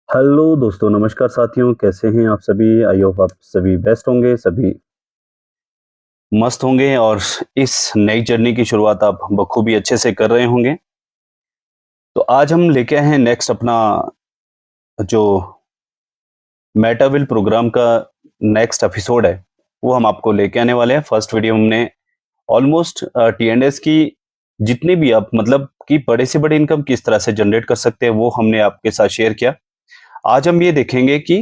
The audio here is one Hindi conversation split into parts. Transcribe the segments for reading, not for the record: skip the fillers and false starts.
हेलो दोस्तों, नमस्कार साथियों, कैसे हैं आप सभी? आई होप आप सभी बेस्ट होंगे, सभी मस्त होंगे और इस नई जर्नी की शुरुआत आप बखूबी अच्छे से कर रहे होंगे। तो आज हम लेके आए हैं नेक्स्ट अपना जो मेटाविल प्रोग्राम का नेक्स्ट एपिसोड है, वो हम आपको लेके आने वाले हैं। फर्स्ट वीडियो हमने ऑलमोस्ट टी&एस की जितनी भी आप मतलब कि बड़े से बड़े इनकम किस तरह से जनरेट कर सकते हैं, वो हमने आपके साथ शेयर किया। आज हम ये देखेंगे कि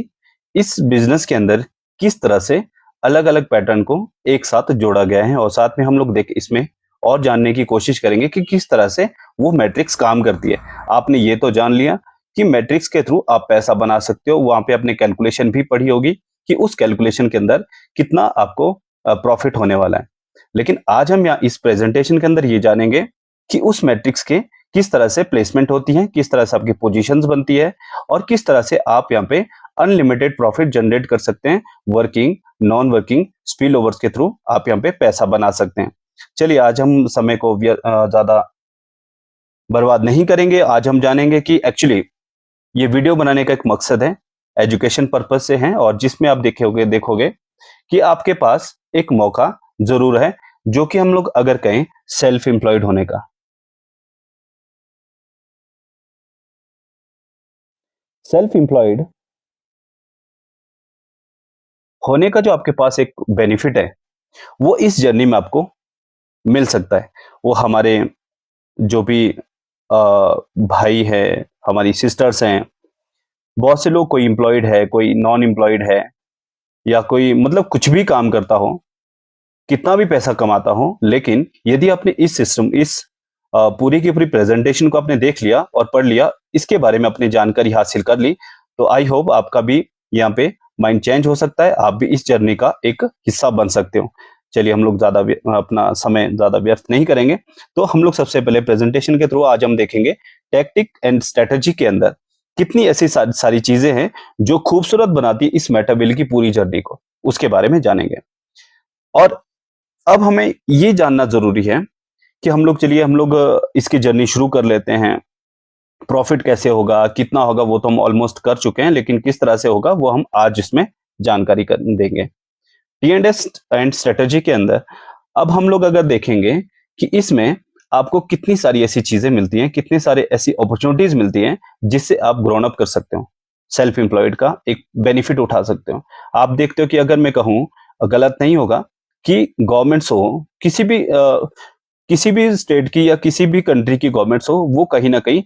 इस बिजनेस के अंदर किस तरह से अलग-अलग पैटर्न को एक साथ जोड़ा गया है और साथ में हम लोग देख इसमें और जानने की कोशिश करेंगे कि किस तरह से वो मैट्रिक्स काम करती है। आपने ये तो जान लिया कि मैट्रिक्स के थ्रू आप पैसा बना सकते हो, वहां पे आपने कैलकुलेशन भी पढ़ी होगी कि उस कैलकुलेशन के अंदर कितना आपको प्रॉफिट होने वाला है। लेकिन आज हम यहाँ इस प्रेजेंटेशन के अंदर ये जानेंगे कि उस मैट्रिक्स के किस तरह से प्लेसमेंट होती है, किस तरह से आपकी पोजीशंस बनती है और किस तरह से आप यहाँ पे अनलिमिटेड प्रॉफिट जनरेट कर सकते हैं। Working, non working, spill overs के थ्रू आप यहाँ पे पैसा बना सकते हैं। चलिए आज हम समय को ज्यादा बर्बाद नहीं करेंगे। आज हम जानेंगे कि एक्चुअली ये वीडियो बनाने का एक मकसद है, एजुकेशन पर्पज से है और जिसमें आप देखोगे कि आपके पास एक मौका जरूर है, जो कि हम लोग अगर कहें सेल्फ एम्प्लॉयड होने का। सेल्फ एम्प्लॉयड होने का जो आपके पास एक बेनिफिट है, वो इस जर्नी में आपको मिल सकता है। वो हमारे जो भी भाई है, हमारी सिस्टर्स हैं, बहुत से लोग, कोई एम्प्लॉयड है, कोई नॉन एम्प्लॉयड है, या कोई मतलब कुछ भी काम करता हो, कितना भी पैसा कमाता हो, लेकिन यदि आपने इस सिस्टम, इस पूरी की पूरी प्रेजेंटेशन को आपने देख लिया और पढ़ लिया, इसके बारे में अपनी जानकारी हासिल कर ली, तो आई होप आपका भी यहाँ पे माइंड चेंज हो सकता है, आप भी इस जर्नी का एक हिस्सा बन सकते हो। चलिए हम लोग अपना समय ज्यादा व्यर्थ नहीं करेंगे। तो हम लोग सबसे पहले प्रेजेंटेशन के थ्रू आज हम देखेंगे टैक्टिक एंड स्ट्रेटेजी के अंदर कितनी ऐसी सारी चीजें हैं जो खूबसूरत बनाती है इस मेटाबिल की पूरी जर्नी को, उसके बारे में जानेंगे। और अब हमें ये जानना जरूरी है कि हम लोग इसकी जर्नी शुरू कर लेते हैं। प्रॉफिट कैसे होगा, कितना होगा, वो तो हम ऑलमोस्ट कर चुके हैं, लेकिन किस तरह से होगा वो हम आज इसमें जानकारी कर देंगे। टी&एस एंड स्ट्रेटेजी के अंदर अब हम लोग अगर देखेंगे कि इसमें आपको कितनी सारी ऐसी चीजें मिलती हैं, कितनी सारी ऐसी अपॉर्चुनिटीज मिलती हैं जिससे आप ग्रोन अप कर सकते हो, सेल्फ एम्प्लॉयड का एक बेनिफिट उठा सकते हो। आप देखते हो कि अगर मैं कहूँ, गलत नहीं होगा कि गवर्नमेंट्स हो, किसी भी स्टेट की या किसी भी कंट्री की गवर्नमेंट्स हो, वो कहीं ना कहीं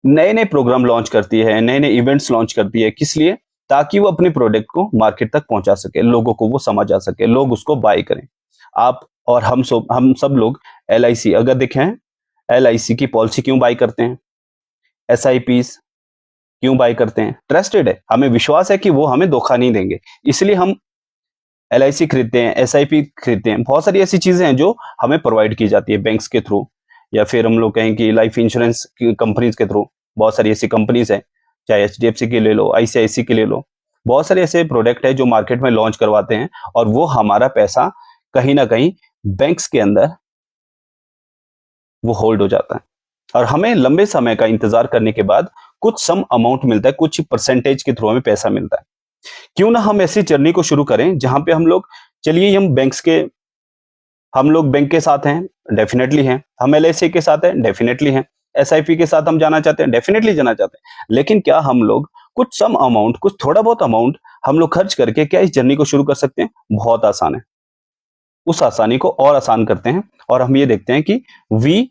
नए नए प्रोग्राम लॉन्च करती है, नए नए इवेंट्स लॉन्च करती है। किस लिए? ताकि वो अपने प्रोडक्ट को मार्केट तक पहुंचा सके, लोगों को वो समझ आ सके, लोग उसको बाय करें। आप और हम सब लोग LIC अगर देखें, LIC की पॉलिसी क्यों बाय करते हैं, SIPs क्यों बाय करते हैं? ट्रस्टेड है, हमें विश्वास है कि वो हमें धोखा नहीं देंगे, इसलिए हम LIC खरीदते हैं, SIP खरीदते हैं। बहुत सारी ऐसी चीजें हैं जो हमें प्रोवाइड की जाती है बैंक्स के थ्रू, या फिर हम लोग कहें कि लाइफ इंश्योरेंस की कंपनीज के थ्रू। बहुत सारी ऐसी कंपनीज हैं, चाहे HDFC की ले लो, ICICI की ले लो। बहुत सारे ऐसे प्रोडक्ट है जो मार्केट में लॉन्च करवाते हैं और वो हमारा पैसा कहीं ना कहीं बैंक्स के अंदर वो होल्ड हो जाता है और हमें लंबे समय का इंतजार करने के बाद कुछ सम अमाउंट मिलता है, कुछ परसेंटेज के थ्रू हमें पैसा मिलता है। क्यों ना हम ऐसी जर्नी को शुरू करें जहां पे हम लोग, चलिए हम लोग बैंक के साथ हैं, डेफिनेटली हैं, हम LIC के साथ हैं, डेफिनेटली हैं, SIP के साथ हम जाना चाहते हैं, डेफिनेटली जाना चाहते हैं, लेकिन क्या हम लोग कुछ सम अमाउंट, कुछ थोड़ा बहुत अमाउंट हम लोग खर्च करके क्या इस जर्नी को शुरू कर सकते हैं? बहुत आसान है। उस आसानी को और आसान करते हैं और हम ये देखते हैं कि we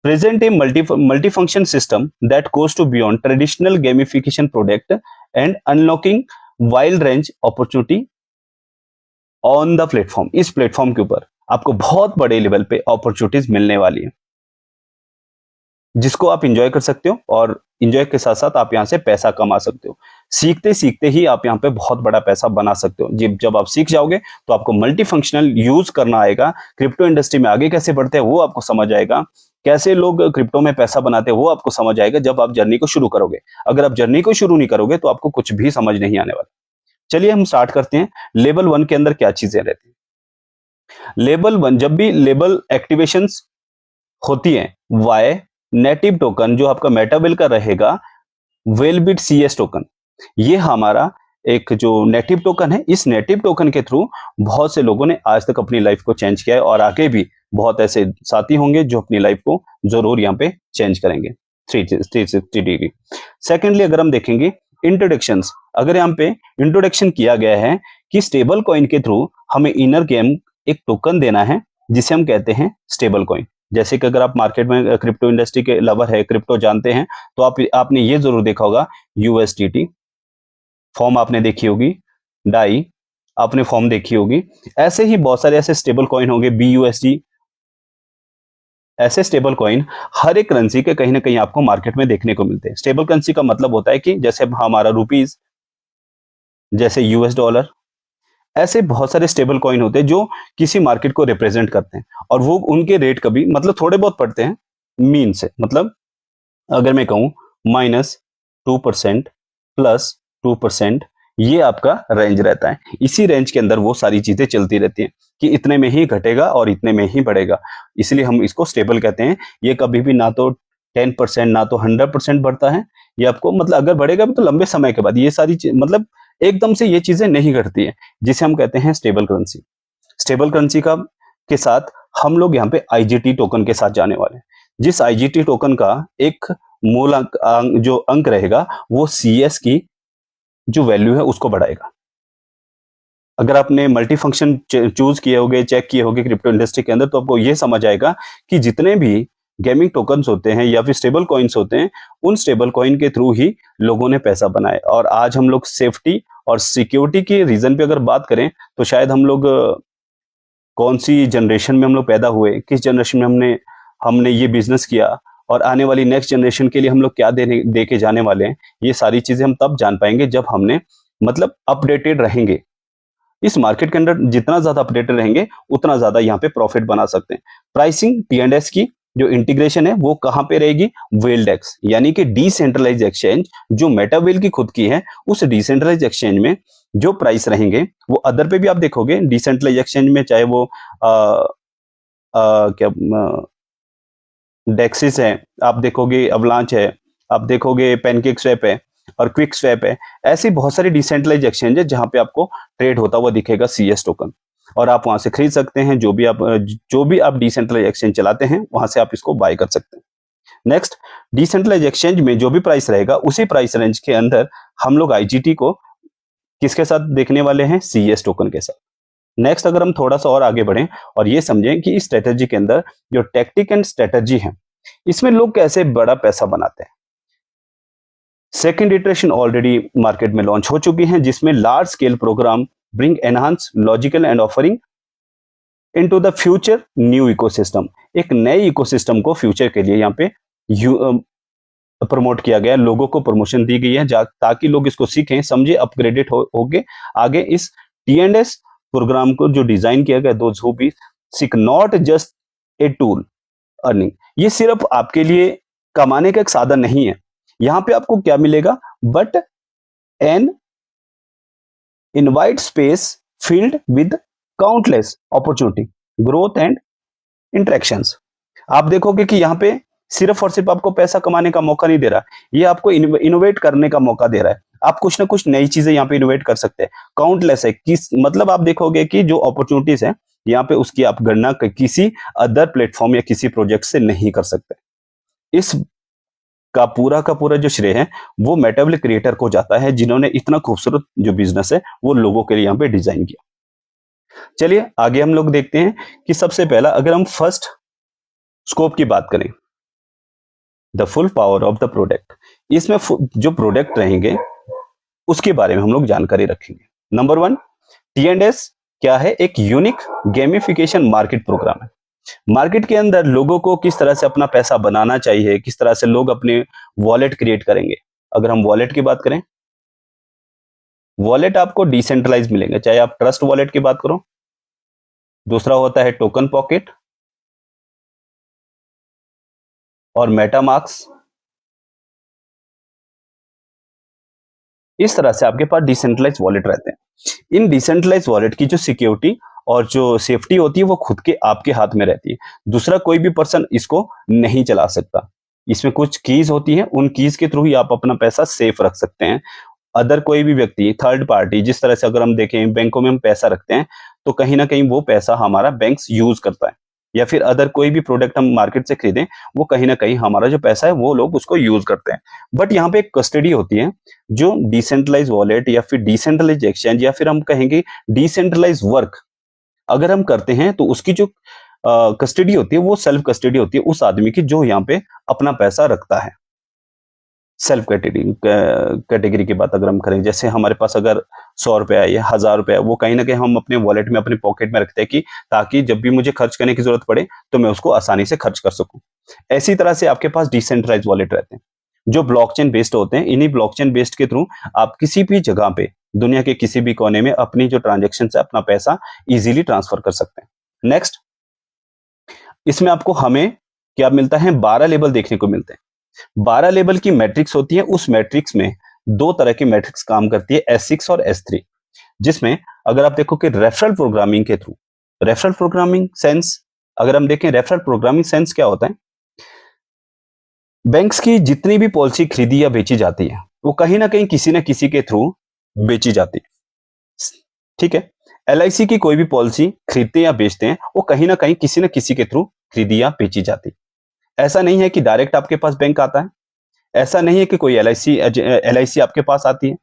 present a multifunction system that goes to beyond traditional gamification product and unlocking wide range opportunity on the platform. इस प्लेटफॉर्म के ऊपर आपको बहुत बड़े लेवल पे अपॉर्चुनिटीज मिलने वाली है, जिसको आप इंजॉय कर सकते हो और इंजॉय के साथ साथ आप यहां से पैसा कमा सकते हो। सीखते सीखते ही आप यहाँ पे बहुत बड़ा पैसा बना सकते हो। जब आप सीख जाओगे तो आपको मल्टी फंक्शनल यूज करना आएगा। क्रिप्टो इंडस्ट्री में आगे कैसे बढ़ते हैं वो आपको समझ आएगा, कैसे लोग क्रिप्टो में पैसा बनाते हैं वो आपको समझ आएगा जब आप जर्नी को शुरू करोगे। अगर आप जर्नी को शुरू नहीं करोगे तो आपको कुछ भी समझ नहीं आने वाला। चलिए हम स्टार्ट करते हैं। लेवल 1 के अंदर क्या चीजें रहती हैं? लेवल 1, जब भी लेवल एक्टिवेशंस होती हैं, वाई नेटिव टोकन जो आपका मेटाबिल का रहेगा, वेलबिट CS टोकन, ये हमारा एक जो नेटिव टोकन है, इस नेटिव टोकन के थ्रू बहुत से लोगों ने आज तक अपनी लाइफ को चेंज किया है और आगे भी बहुत ऐसे साथी होंगे जो अपनी लाइफ को जरूर यहाँ पे चेंज करेंगे 360 डिग्री। सेकेंडली अगर हम देखेंगे इंट्रोडक्शंस, अगर यहाँ पे इंट्रोडक्शन किया गया है कि स्टेबल कॉइन के थ्रू हमें इनर गेम एक टोकन देना है जिसे हम कहते हैं स्टेबल कॉइन। जैसे कि अगर आप मार्केट में क्रिप्टो इंडस्ट्री के लवर है, क्रिप्टो जानते हैं, तो आपने ये जरूर देखा होगा USDT फॉर्म आपने देखी होगी, डाई आपने फॉर्म देखी होगी। ऐसे ही बहुत सारे ऐसे स्टेबल कॉइन होंगे, BUSD, ऐसे स्टेबल कॉइन हर एक करेंसी के कहीं ना कहीं आपको मार्केट में देखने को मिलते हैं। स्टेबल करेंसी का मतलब होता है कि जैसे हमारा रुपीज, जैसे US डॉलर, ऐसे बहुत सारे स्टेबल कॉइन होते हैं जो किसी मार्केट को रिप्रेजेंट करते हैं और वो उनके रेट कभी मतलब थोड़े बहुत पड़ते हैं मीन से। मतलब अगर मैं कहूं -2% +2%, ये आपका रेंज रहता है। इसी रेंज के अंदर वो सारी चीजें चलती रहती हैं कि इतने में ही घटेगा और इतने में ही बढ़ेगा, इसलिए हम इसको स्टेबल कहते हैं। ये कभी भी ना तो 10% ना तो 100% बढ़ता है। ये आपको मतलब अगर बढ़ेगा भी तो लंबे समय के बाद, ये सारी मतलब एकदम से ये चीजें नहीं घटती है, जिसे हम कहते हैं स्टेबल करेंसी। स्टेबल करेंसी का के साथ हम लोग यहाँ पे IGT टोकन के साथ जाने वाले हैं, जिस IGT टोकन का एक मूल जो अंक रहेगा वो CS की जो वैल्यू है उसको बढ़ाएगा। अगर आपने मल्टी फंक्शन चूज किए होंगे, चेक किए होंगे क्रिप्टो इंडस्ट्री के अंदर, तो आपको ये समझ आएगा कि जितने भी गेमिंग टोकन्स होते हैं या फिर स्टेबल कॉइन्स होते हैं, उन स्टेबल कॉइन के थ्रू ही लोगों ने पैसा बनाया। और आज हम लोग सेफ्टी और सिक्योरिटी के रीजन पे अगर बात करें तो शायद हम लोग कौन सी जनरेशन में हम लोग पैदा हुए, किस जनरेशन में हमने हमने ये बिजनेस किया और आने वाली नेक्स्ट जनरेशन के लिए हम लोग क्या दे के जाने वाले हैं, ये सारी चीजें हम तब जान पाएंगे जब हमने मतलब अपडेटेड रहेंगे। इस मार्केट के अंदर जितना ज्यादा अपडेटेड रहेंगे उतना ज्यादा यहाँ पे प्रॉफिट बना सकते हैं। प्राइसिंग T&S की जो इंटीग्रेशन है वो कहां पे रहेगी, वेल्डेक्स यानी कि डिसेंट्रलाइज एक्सचेंज जो मेटावेल की खुद की है, उस डिसेंट्रलाइज एक्सचेंज में जो प्राइस रहेंगे वो अदर पे भी आप देखोगे डिसेंट्रलाइज एक्सचेंज में, चाहे वो क्या डेक्सिस है, आप देखोगे अवलांच है, आप देखोगे पैनकेक स्वैप है और क्विक स्वैप है। ऐसी बहुत सारी डिसेंट्रलाइज एक्सचेंज है जहां पे आपको ट्रेड होता हुआ दिखेगा CS टोकन, और आप वहां से खरीद सकते हैं। जो भी आप डिसेंट्रलाइज एक्सचेंज चलाते हैं वहां से आप इसको बाय कर सकते हैं। नेक्स्ट, डिसेंट्रलाइज एक्सचेंज में जो भी प्राइस रहेगा उसी प्राइस रेंज के अंदर हम लोग IGT को किसके साथ देखने वाले हैं, CS टोकन के साथ। नेक्स्ट, अगर हम थोड़ा सा और आगे बढ़ें और ये समझें कि इस स्ट्रेटेजी के अंदर जो टैक्टिक एंड स्ट्रेटेजी है, इसमें लोग कैसे बड़ा पैसा बनाते हैं। सेकेंड इटरेशन ऑलरेडी मार्केट में लॉन्च हो चुकी है, जिसमें large scale program bring enhance logical and offering into the future new ecosystem. एक नए इकोसिस्टम को फ्यूचर के लिए यहाँ पे प्रमोट किया गया, लोगों को प्रमोशन दी गई है ताकि लोग इसको सीखें, समझे, अपग्रेडेड होके आगे इस T&S प्रोग्राम को जो डिजाइन किया गया, those who be seek not just a tool earning, ये सिर्फ आपके लिए कमाने का एक साधन नहीं है। यहां पे आपको क्या मिलेगा, but an invite space field with countless opportunity growth and interactions. आप देखोगे कि यहाँ पे सिर्फ और सिर्फ आपको पैसा कमाने का मौका नहीं दे रहा, ये आपको इनोवेट करने का मौका दे रहा है। आप कुछ ना कुछ नई चीजें यहाँ पे इनोवेट कर सकते हैं। काउंटलेस है, किस मतलब आप देखोगे कि जो अपॉर्चुनिटीज है यहाँ पे उसकी आप गणना किसी अदर प्लेटफॉर्म या किसी प्रोजेक्ट से नहीं कर सकते। इस का पूरा जो श्रेय है वो मेटावेल क्रिएटर को जाता है, जिन्होंने इतना खूबसूरत जो बिजनेस है वो लोगों के लिए यहाँ पे डिजाइन किया। चलिए आगे हम लोग देखते हैं कि सबसे पहला अगर हम फर्स्ट स्कोप की बात करें, the full power of the product, इसमें जो प्रोडक्ट रहेंगे उसके बारे में हम लोग जानकारी रखेंगे। नंबर 1, T&S क्या है, एक यूनिक गेमिफिकेशन मार्केट प्रोग्राम है। मार्केट के अंदर लोगों को किस तरह से अपना पैसा बनाना चाहिए, किस तरह से लोग अपने वॉलेट क्रिएट करेंगे। अगर हम वॉलेट की बात करें, वॉलेट आपको डिसेंट्रलाइज मिलेंगे, चाहे आप ट्रस्ट वॉलेट की बात करो, दूसरा होता है टोकन पॉकेट और मेटामास्क। इस तरह से आपके पास डिसेंट्रलाइज वॉलेट रहते हैं। इन डिसेंट्रलाइज वॉलेट की जो सिक्योरिटी और जो सेफ्टी होती है वो खुद के आपके हाथ में रहती है, दूसरा कोई भी पर्सन इसको नहीं चला सकता। इसमें कुछ कीज होती हैं, उन कीज के थ्रू ही आप अपना पैसा सेफ रख सकते हैं। अदर कोई भी व्यक्ति, थर्ड पार्टी, जिस तरह से अगर हम देखें बैंकों में हम पैसा रखते हैं तो कहीं ना कहीं वो पैसा हमारा बैंक्स यूज करता है, या फिर अदर कोई भी प्रोडक्ट हम मार्केट से खरीदें वो कहीं ना कहीं हमारा जो पैसा है वो लोग उसको यूज करते हैं। बट यहाँ पे एक कस्टडी होती है जो डिसेंट्रलाइज वॉलेट या फिर डिसेंट्रलाइज एक्सचेंज या फिर हम कहेंगे डिसेंट्रलाइज वर्क अगर हम करते हैं तो उसकी जो कस्टडी होती है वो सेल्फ कस्टडी होती है उस आदमी की जो यहाँ पे अपना पैसा रखता है। सेल्फ कैटेगरी की बात अगर हम करें, जैसे हमारे पास अगर 100 रुपया है या 1000 रुपया है, वो कहीं ना कहीं हम अपने वॉलेट में अपने पॉकेट में रखते हैं कि ताकि जब भी मुझे खर्च करने की जरूरत पड़े तो मैं उसको आसानी से खर्च कर सकूं। ऐसी तरह से आपके पास डिसेंट्रलाइज वॉलेट रहते हैं जो ब्लॉकचेन बेस्ड होते हैं। इन्हीं ब्लॉकचेन बेस्ड के थ्रू आप किसी भी जगह पे दुनिया के किसी भी कोने में अपनी जो ट्रांजेक्शन है अपना पैसा इजीली ट्रांसफर कर सकते हैं। नेक्स्ट, इसमें आपको हमें क्या मिलता है, 12 लेबल देखने को मिलते हैं। 12 लेवल की मैट्रिक्स होती है, उस मैट्रिक्स में दो तरह की मैट्रिक्स काम करती है, S6 और S3, जिसमें अगर आप देखो कि रेफरल प्रोग्रामिंग के थ्रू, रेफरल प्रोग्रामिंग सेंस अगर हम देखें, रेफरल प्रोग्रामिंग सेंस क्या होता है, बैंक्स की जितनी भी पॉलिसी खरीदी या बेची जाती है वो कहीं ना कहीं किसी न किसी के थ्रू बेची जाती है। ठीक है, LIC की कोई भी पॉलिसी खरीदते या बेचते हैं वो कहीं ना कहीं किसी न किसी के थ्रू खरीदी या बेची जाती है। ऐसा नहीं है कि डायरेक्ट आपके पास बैंक आता है, ऐसा नहीं है कि कोई LIC आपके पास आती है।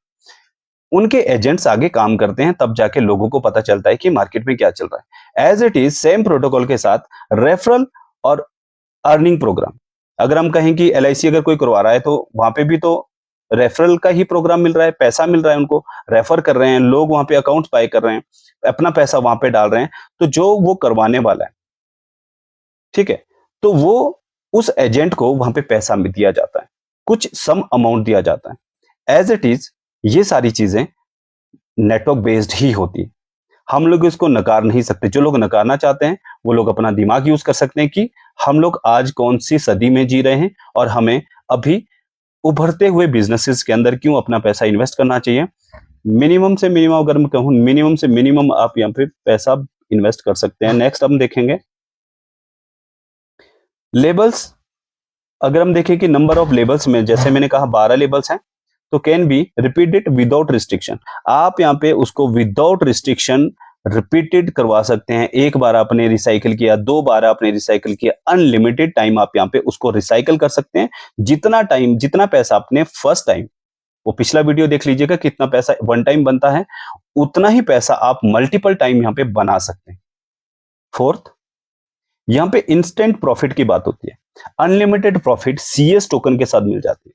उनके एजेंट्स आगे काम करते हैं, तब जाके लोगों को पता चलता है कि मार्केट में क्या चल रहा है। As it is same protocol के साथ रेफरल और अर्निंग प्रोग्राम, अगर हम कहें कि LIC अगर कोई करवा रहा है तो वहां पे भी तो रेफरल का ही प्रोग्राम मिल रहा है, पैसा मिल रहा है, उनको रेफर कर रहे हैं लोग, वहां पे अकाउंट बाय कर रहे हैं, अपना पैसा वहां पे डाल रहे हैं, तो जो वो करवाने वाला है, ठीक है, तो वो उस एजेंट को वहां पे पैसा दिया जाता है, कुछ सम अमाउंट दिया जाता है। एज इट इज ये सारी चीजें नेटवर्क बेस्ड ही होती है, हम लोग इसको नकार नहीं सकते। जो लोग नकारना चाहते हैं वो लोग अपना दिमाग यूज कर सकते हैं कि हम लोग आज कौन सी सदी में जी रहे हैं और हमें अभी उभरते हुए बिजनेसेस के अंदर क्यों अपना पैसा इन्वेस्ट करना चाहिए। मिनिमम से मिनिमम, अगर मैं कहूं मिनिमम से मिनिमम आप यहाँ पे पैसा इन्वेस्ट कर सकते हैं। नेक्स्ट हम देखेंगे लेबल्स। अगर हम देखें कि नंबर ऑफ लेबल्स में, जैसे मैंने कहा 12 लेबल्स हैं, तो can be repeated without restriction. आप यहाँ पे उसको विदाउट रिस्ट्रिक्शन रिपीटेड करवा सकते हैं। एक बार आपने रिसाइकिल किया, 2 बार आपने रिसाइकिल किया, अनलिमिटेड टाइम आप यहाँ पे उसको रिसाइकिल कर सकते हैं। जितना टाइम, जितना पैसा आपने फर्स्ट टाइम, वो पिछला वीडियो देख लीजिएगा कितना पैसा वन टाइम बनता है, उतना ही पैसा आप मल्टीपल टाइम यहाँ पे बना सकते हैं। फोर्थ, यहाँ पे इंस्टेंट प्रॉफिट की बात होती है। अनलिमिटेड प्रॉफिट CS टोकन के साथ मिल जाती है।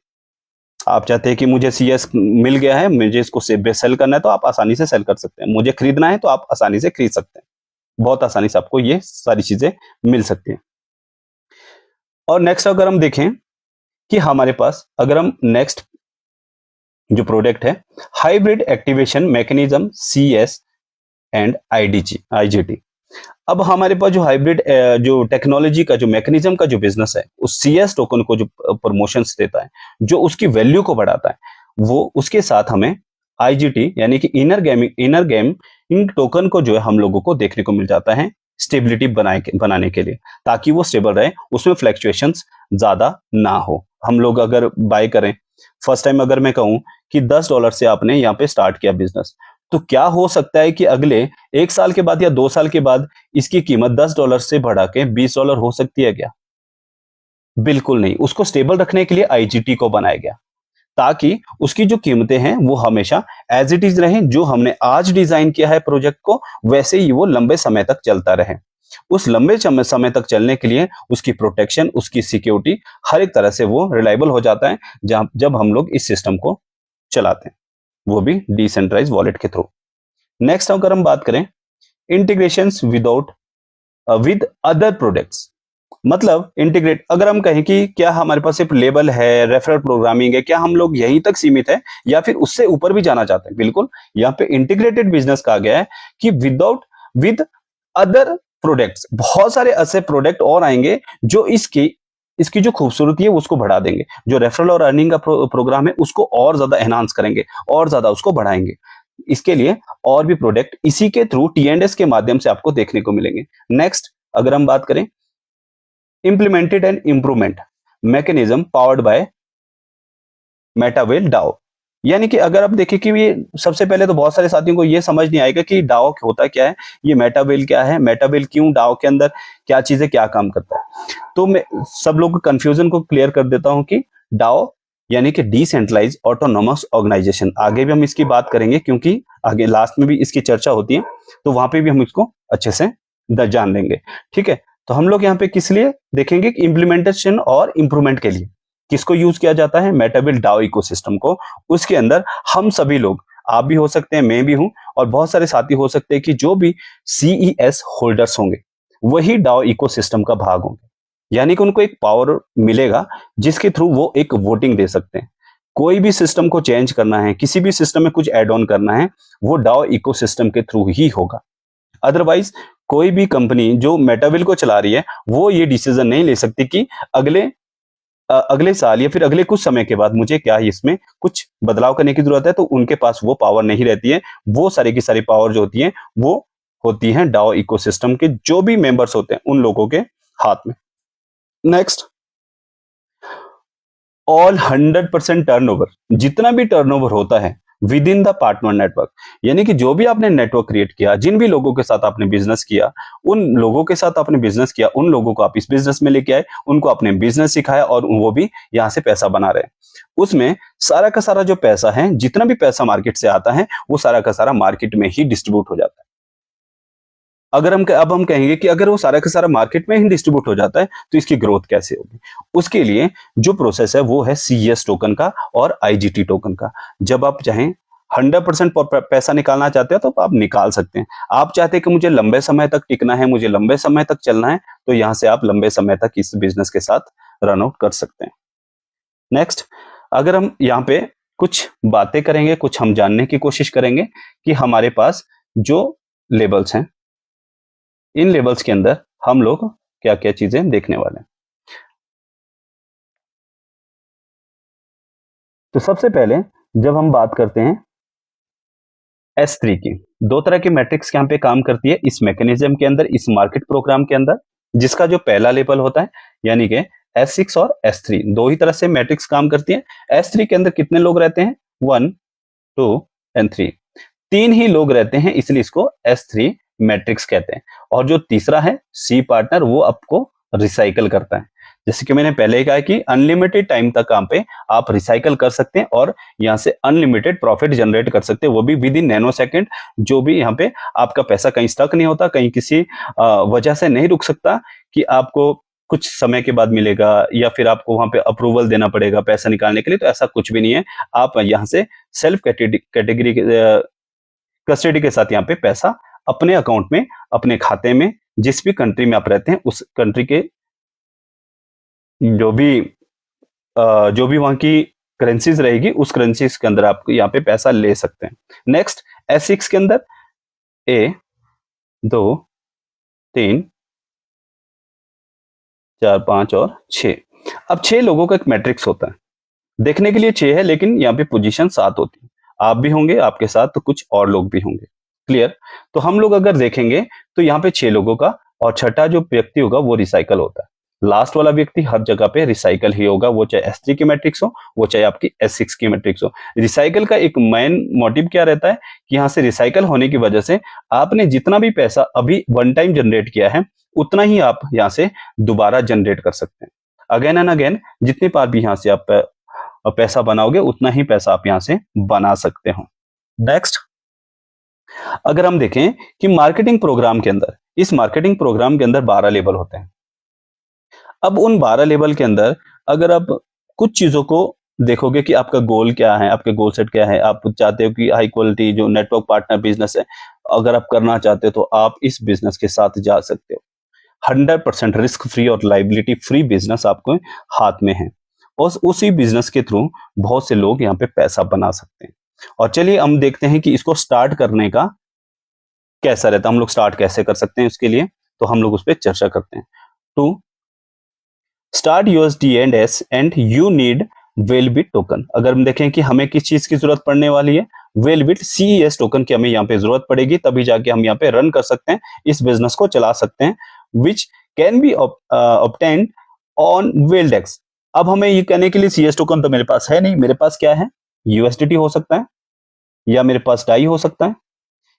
आप चाहते हैं कि मुझे CS मिल गया है, मुझे इसको सेल करना है, तो आप आसानी से सेल कर सकते हैं। मुझे खरीदना है तो आप आसानी से खरीद सकते हैं। बहुत आसानी से आपको ये सारी चीजें मिल सकती हैं। और नेक्स्ट अगर हम देखें कि हमारे पास, अगर हम नेक्स्ट जो प्रोडक्ट है, hybrid activation mechanism CS and IGT। अब हमारे पास जो हाइब्रिड जो टेक्नोलॉजी का जो मैकेनिज्म का जो बिजनेस है, उस CS टोकन को जो प्रमोशंस देता है, जो उसकी वैल्यू को बढ़ाता है, वो उसके साथ हमें IGT यानी कि इनर गेमिंग टोकन को जो है हम लोगों को देखने को मिल जाता है स्टेबिलिटी बनाने के लिए, ताकि वो स्टेबल रहे, उसमें फ्लैक्चुएशंस ज्यादा ना हो। हम लोग अगर बाय करें, फर्स्ट टाइम अगर मैं कहूं कि $10 से आपने यहाँ पे स्टार्ट किया बिजनेस, तो क्या हो सकता है कि अगले 1 साल के बाद या 2 साल के बाद इसकी कीमत $10 से बढ़ा के $20 हो सकती है क्या? बिल्कुल नहीं। उसको स्टेबल रखने के लिए IGT को बनाया गया, ताकि उसकी जो कीमतें हैं वो हमेशा एज इट इज रहें। जो हमने आज डिजाइन किया है प्रोजेक्ट को, वैसे ही वो लंबे समय तक चलता रहे। उस लंबे समय तक चलने के लिए उसकी प्रोटेक्शन, उसकी सिक्योरिटी, हर एक तरह से वो रिलायबल हो जाता है जब हम लोग इस सिस्टम को चलाते हैं, वो भी डिसेंट्रलाइज वॉलेट के थ्रू। नेक्स्ट अगर हम बात करें इंटीग्रेशंस विद अदर प्रोडक्ट्स, मतलब इंटीग्रेट, अगर हम कहें कि क्या हमारे पास सिर्फ लेबल है, रेफरल प्रोग्रामिंग है, क्या हम लोग यहीं तक सीमित है या फिर उससे ऊपर भी जाना चाहते हैं? बिल्कुल, यहाँ पे इंटीग्रेटेड बिजनेस कहा गया है कि विद अदर प्रोडक्ट्स, बहुत सारे ऐसे प्रोडक्ट और आएंगे जो इसकी जो खूबसूरती है उसको बढ़ा देंगे। जो रेफरल और अर्निंग का प्रोग्राम है उसको और ज्यादा एनहांस करेंगे और ज्यादा उसको बढ़ाएंगे। इसके लिए और भी प्रोडक्ट इसी के थ्रू T&S के माध्यम से आपको देखने को मिलेंगे। नेक्स्ट अगर हम बात करें implemented and improvement, mechanism powered by Metawell DAO. यानी कि अगर आप देखें कि ये सबसे पहले तो बहुत सारे साथियों को ये समझ नहीं आएगा कि डाओ होता क्या है, ये मेटावेल क्या है, मेटावेल क्यों, डाओ के अंदर क्या चीजें क्या काम करता है। तो मैं सब लोगों के कंफ्यूजन को क्लियर कर देता हूं कि डाओ यानी कि डिसेंट्रलाइज ऑटोनोमस ऑर्गेनाइजेशन। आगे भी हम इसकी बात करेंगे क्योंकि आगे लास्ट में भी इसकी चर्चा होती है, तो वहां पे भी हम इसको अच्छे से जान लेंगे। ठीक है, तो हम लोग यहाँ पे किस लिए देखेंगे कि इम्प्लीमेंटेशन और इंप्रूवमेंट के लिए किसको यूज किया जाता है, मेटावेल डाओ इकोसिस्टम को। उसके अंदर हम सभी लोग, आप भी हो सकते हैं, मैं भी हूं, और बहुत सारे साथी हो सकते हैं कि जो भी सीईएस होल्डर्स होंगे वही डाओ इकोसिस्टम का भाग होंगे। यानी कि उनको एक पावर मिलेगा जिसके थ्रू वो एक वोटिंग दे सकते हैं। कोई भी सिस्टम को चेंज करना है, किसी भी सिस्टम में कुछ एड ऑन करना है, वो डाओ इकोसिस्टम के थ्रू ही होगा। अदरवाइज कोई भी कंपनी जो मेटावेल को चला रही है वो ये डिसीजन नहीं ले सकती कि अगले साल या फिर अगले कुछ समय के बाद मुझे क्या है इसमें कुछ बदलाव करने की जरूरत है, तो उनके पास वो पावर नहीं रहती है। वो सारी की सारी पावर जो होती है वो होती है डाओ इकोसिस्टम के जो भी मेंबर्स होते हैं उन लोगों के हाथ में। नेक्स्ट, ऑल 100% टर्नओवर, जितना भी टर्नओवर होता है with in the partner network, यानी कि जो भी आपने नेटवर्क क्रिएट किया, जिन भी लोगों के साथ आपने बिजनेस किया, उन लोगों के साथ आपने बिजनेस किया, उन लोगों को आप इस बिजनेस में लेके आए, उनको आपने बिजनेस सिखाया और वो भी यहां से पैसा बना रहे हैं। उसमें सारा का सारा जो पैसा है, जितना भी पैसा मार्केट से आता है, वो सारा का सारा मार्केट में ही डिस्ट्रीब्यूट हो जाता है। अगर हम कहेंगे कि अगर वो सारा का सारा मार्केट में ही डिस्ट्रीब्यूट हो जाता है तो इसकी ग्रोथ कैसे होगी। उसके लिए जो प्रोसेस है वो है सीईएस टोकन का और आईजीटी टोकन का। जब आप चाहें 100% पैसा निकालना चाहते हो तो आप निकाल सकते हैं। आप चाहते हैं कि मुझे लंबे समय तक टिकना है, मुझे लंबे समय तक चलना है, तो यहां से आप लंबे समय तक इस बिजनेस के साथ रन आउट कर सकते हैं। नेक्स्ट, अगर हम यहाँ पे कुछ बातें करेंगे, कुछ हम जानने की कोशिश करेंगे कि हमारे पास जो लेबल्स हैं, इन लेवल्स के अंदर हम लोग क्या क्या चीजें देखने वाले हैं। तो सबसे पहले जब हम बात करते हैं S3 की, दो तरह की मैट्रिक्स यहाँ पे काम करती है इस मैकेनिज्म के अंदर, इस मार्केट प्रोग्राम के अंदर, जिसका जो पहला लेवल होता है यानी कि S6 और S3, दो ही तरह से मैट्रिक्स काम करती है। S3 के अंदर कितने लोग रहते हैं, 1, 2 एंड 3, तीन ही लोग रहते हैं, इसलिए इसको S3 मैट्रिक्स कहते हैं। और जो तीसरा है सी पार्टनर, वो आपको रिसाइकल करता है। जैसे कि मैंने पहले ही कहा कि अनलिमिटेड टाइम तक काम पे आप रिसाइकल कर सकते हैं और यहां से अनलिमिटेड प्रॉफिट जनरेट कर सकते हैं, वो भी विद इन नैनो सेकेंड। जो भी यहाँ पे आपका पैसा कहीं स्टक नहीं होता, कहीं किसी वजह से नहीं रुक सकता कि आपको कुछ समय के बाद मिलेगा या फिर आपको वहां पे अप्रूवल देना पड़ेगा पैसा निकालने के लिए, तो ऐसा कुछ भी नहीं है। आप यहाँ से सेल्फ कैटेगरी कस्टडी के साथ यहाँ पे पैसा अपने अकाउंट में, अपने खाते में, जिस भी कंट्री में आप रहते हैं उस कंट्री के जो भी वहां की करेंसीज रहेगी उस करेंसीज के अंदर आप यहाँ पे पैसा ले सकते हैं। नेक्स्ट, S6 के अंदर 1, 2, 3, 4, 5 और 6। अब 6 लोगों का एक मैट्रिक्स होता है, देखने के लिए 6 है लेकिन यहाँ पे पोजीशन 7 होती है। आप भी होंगे, आपके साथ तो कुछ और लोग भी होंगे। क्लियर? तो हम लोग अगर देखेंगे तो यहाँ पे 6 लोगों का, और छठा जो व्यक्ति होगा वो रिसाइकल होता है। लास्ट वाला व्यक्ति हर जगह पे रिसाइकल ही होगा, वो चाहे S3 की मैट्रिक्स हो, वो चाहे आपकी S6 की मैट्रिक्स हो। रिसाइकल का एक मेन मोटिव क्या रहता है कि यहाँ से रिसाइकल होने की वजह से आपने जितना भी पैसा अभी वन टाइम जनरेट किया है उतना ही आप यहाँ से दोबारा जनरेट कर सकते हैं। अगेन एंड अगेन जितनी बार भी यहाँ से आप पैसा बनाओगे उतना ही पैसा आप यहाँ से बना सकते हो। नेक्स्ट, अगर हम देखें कि मार्केटिंग प्रोग्राम के अंदर, इस मार्केटिंग प्रोग्राम के अंदर 12 लेवल होते हैं। अब उन 12 लेवल के अंदर अगर आप कुछ चीजों को देखोगे कि आपका गोल क्या है, आपके गोल सेट क्या है, आप चाहते हो कि हाई क्वालिटी जो नेटवर्क पार्टनर बिजनेस है अगर आप करना चाहते हो तो आप इस बिजनेस के साथ जा सकते हो। 100% रिस्क फ्री और लाइबिलिटी फ्री बिजनेस आपको हाथ में है, और उसी बिजनेस के थ्रू बहुत से लोग यहाँ पे पैसा बना सकते हैं। और चलिए हम देखते हैं कि इसको स्टार्ट करने का कैसा रहता है, हम लोग स्टार्ट कैसे कर सकते हैं उसके लिए, तो हम लोग उस पर चर्चा करते हैं। To start USDS and you need Wellbit token. अगर हम देखें कि हमें किस चीज की जरूरत पड़ने वाली है, वेलबिट CES टोकन की हमें यहाँ पे जरूरत पड़ेगी, तभी जाके हम यहाँ पे रन कर सकते हैं, इस बिजनेस को चला सकते हैं, which can be obtained on Welldex. अब हमें ये कहने के लिए CS टोकन तो मेरे पास है नहीं, मेरे पास क्या है, USDT हो सकता है, या मेरे पास डाई हो सकता है,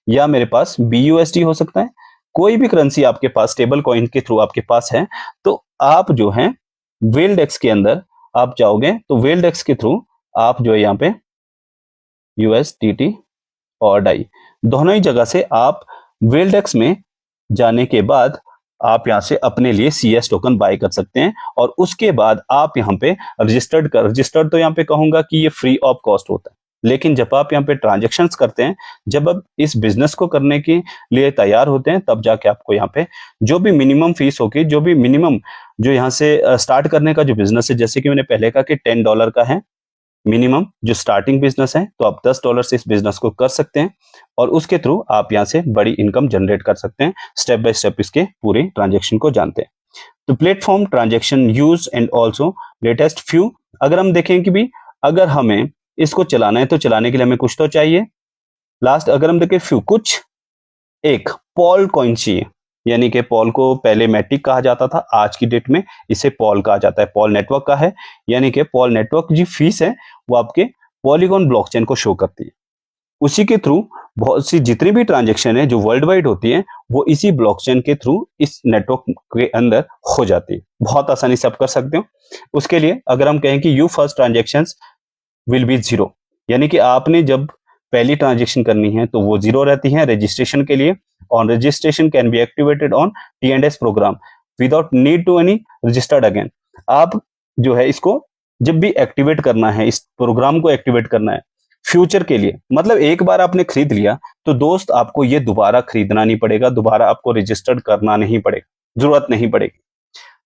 या मेरे पास BUSD हो सकता है। कोई भी करेंसी आपके पास स्टेबल कॉइन के थ्रू आपके पास है, तो आप जो है वेल्डेक्स के अंदर आप जाओगे, तो वेल्डेक्स के थ्रू आप जो है यहाँ पे USDT और डाई दोनों ही जगह से आप वेल्डेक्स में जाने के बाद आप यहाँ से अपने लिए CS टोकन बाय कर सकते हैं, और उसके बाद आप यहाँ पे रजिस्टर्ड तो यहाँ पे कहूंगा कि ये फ्री ऑफ कॉस्ट होता है, लेकिन जब आप यहाँ पे ट्रांजेक्शन्स करते हैं, जब आप इस बिजनेस को करने के लिए तैयार होते हैं, तब जाके आपको यहाँ पे जो भी मिनिमम फीस होगी, जो भी मिनिमम जो यहाँ से स्टार्ट करने का जो बिजनेस है, जैसे कि मैंने पहले कहा कि $10 का है मिनिमम जो स्टार्टिंग बिजनेस है, तो आप $10 से इस बिजनेस को कर सकते हैं, और उसके थ्रू आप यहाँ से बड़ी इनकम जनरेट कर सकते हैं। स्टेप बाय स्टेप इसके पूरे ट्रांजेक्शन को जानते हैं। तो platform transaction use and also latest few, अगर हम देखें कि भी अगर हमें इसको चलाना है, तो चलाने के लिए हमें कुछ तो चाहिए। लास्ट अगर हम देखें फ्यू, कुछ एक पॉल कॉइन चाहिए, यानी कि पॉल को पहले मैटिक कहा जाता था, आज की डेट में इसे पॉल कहा जाता है। पॉल नेटवर्क का है, यानी कि पॉल नेटवर्क जी फीस है वो आपके पॉलीगॉन ब्लॉकचेन को शो करती है। उसी के थ्रू बहुत सी जितनी भी ट्रांजेक्शन है जो वर्ल्ड वाइड होती है, वो इसी ब्लॉकचेन के थ्रू इस नेटवर्क के अंदर हो जाती है। बहुत आसानी से आप कर सकते हो। उसके लिए अगर हम कहें कि you first transactions will be 0, यानी कि आपने जब पहली ट्रांजेक्शन करनी है तो वो 0 रहती है रजिस्ट्रेशन के लिए। On registration can be activated on T&S program without need to any registered again. आप जो है इसको जब भी एक्टिवेट करना है, इस प्रोग्राम को एक्टिवेट करना है फ्यूचर के लिए, मतलब एक बार आपने खरीद लिया तो दोस्त आपको ये दोबारा खरीदना नहीं पड़ेगा, दोबारा आपको रजिस्टर्ड करना नहीं पड़ेगा, जरूरत नहीं पड़ेगी।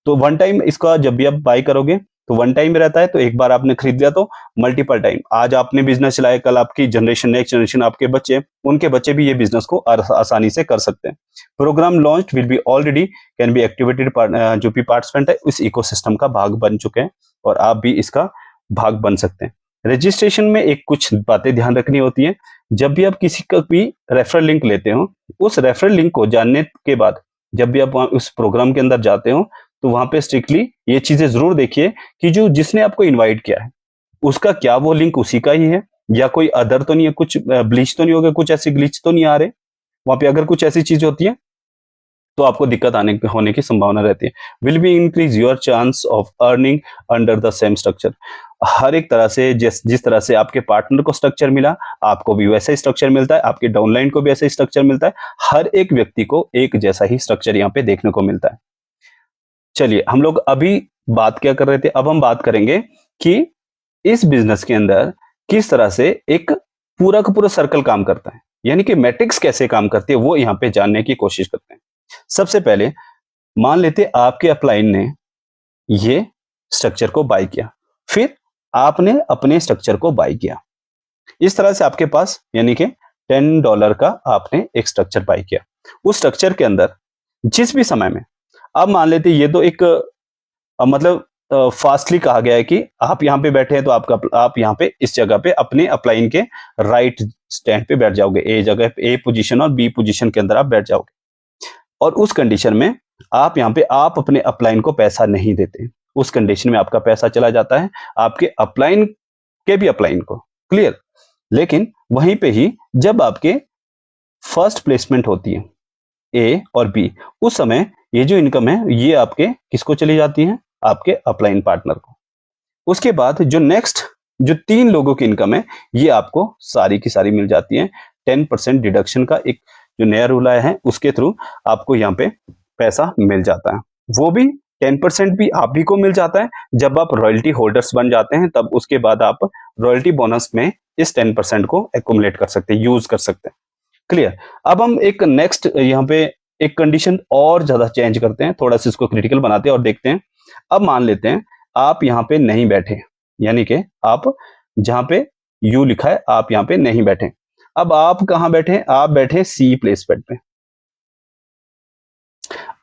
तो वन टाइम इसका जब भी आप बाय करोगे तो वन टाइम रहता है, तो एक बार आपने खरीद लिया तो मल्टीपल टाइम, आज आपने बिजनेस चलाया, कल आपकी जनरेशन, नेक्स्ट जनरेशन, आपके बच्चे, उनके बच्चे भी ये बिजनेस को आसानी से कर सकते हैं। Program launch will be already can be activated, जो भी पार्टिसिपेंट है इस इकोसिस्टम का भाग बन चुके हैं, और आप भी इसका भाग बन सकते हैं। रजिस्ट्रेशन में एक कुछ बातें ध्यान रखनी होती है। जब भी आप किसी का भी रेफरल लिंक लेते हो, उस रेफरल लिंक को जानने के बाद जब भी आप उस प्रोग्राम के अंदर जाते हो, तो वहां पे स्ट्रिक्टली ये चीजें जरूर देखिए कि जो जिसने आपको इनवाइट किया है उसका क्या वो लिंक उसी का ही है, या कोई अदर तो नहीं है, कुछ ब्लीच तो नहीं होगा, कुछ ऐसे ग्लिच तो नहीं आ रहे वहां पे। अगर कुछ ऐसी चीज होती है तो आपको दिक्कत होने की संभावना रहती है। Will be increase your chance of earning under the same structure. हर एक तरह से जिस तरह से आपके पार्टनर को स्ट्रक्चर मिला, आपको भी वैसा ही स्ट्रक्चर मिलता है, आपके डाउनलाइन को भी ऐसा ही स्ट्रक्चर मिलता है। हर एक व्यक्ति को एक जैसा ही स्ट्रक्चर यहाँ पे देखने को मिलता है। चलिए, हम लोग अभी बात क्या कर रहे थे, अब हम बात करेंगे कि इस बिजनेस के अंदर किस तरह से एक पूरा का पूरा सर्कल काम करता है, यानी कि मैट्रिक्स कैसे काम करती है, वो यहाँ पे जानने की कोशिश करते हैं। सबसे पहले मान लेते आपके अपलाइन ने ये स्ट्रक्चर को बाय किया, फिर आपने अपने स्ट्रक्चर को बाय किया। इस तरह से आपके पास यानी कि $10 का आपने एक स्ट्रक्चर बाय किया। उस स्ट्रक्चर के अंदर जिस भी समय में, अब मान लेते ये तो एक मतलब फास्टली कहा गया है कि आप यहाँ पे बैठे हैं तो आप यहाँ पे इस जगह पे अपने अपलाइन के राइट स्टैंड पे बैठ जाओगे, ए जगह पे, ए पोजीशन और बी पोजीशन के अंदर आप बैठ जाओगे। और उस कंडीशन में आप यहाँ पे आप अपने अपलाइन को पैसा नहीं देते, उस कंडीशन में आपका पैसा चला जाता है आपके अपलाइन के भी अपलाइन को। क्लियर? लेकिन वहीं पे ही जब आपके फर्स्ट प्लेसमेंट होती है ए और बी, उस समय ये जो इनकम है ये आपके किसको चली जाती है, आपके अपलाइन पार्टनर को। उसके बाद जो नेक्स्ट जो 3 लोगों की इनकम है ये आपको सारी की सारी मिल जाती है। 10% डिडक्शन का एक जो नया रूल आया है उसके थ्रू आपको यहाँ पे पैसा मिल जाता है। वो भी 10% भी आप ही को मिल जाता है जब आप रॉयल्टी होल्डर्स बन जाते हैं, तब उसके बाद आप रॉयल्टी बोनस में इस 10% को एक्युमुलेट कर सकते हैं, यूज कर सकते हैं। क्लियर? अब हम एक नेक्स्ट यहाँ पे एक कंडीशन और ज्यादा चेंज करते हैं, थोड़ा सा इसको क्रिटिकल बनाते हैं और देखते हैं। अब मान लेते हैं आप यहाँ पे नहीं बैठे, यानी कि आप जहां पे यू लिखा है आप यहाँ पे नहीं बैठे। अब आप कहां बैठे? आप बैठे सी प्लेसमेंट पे।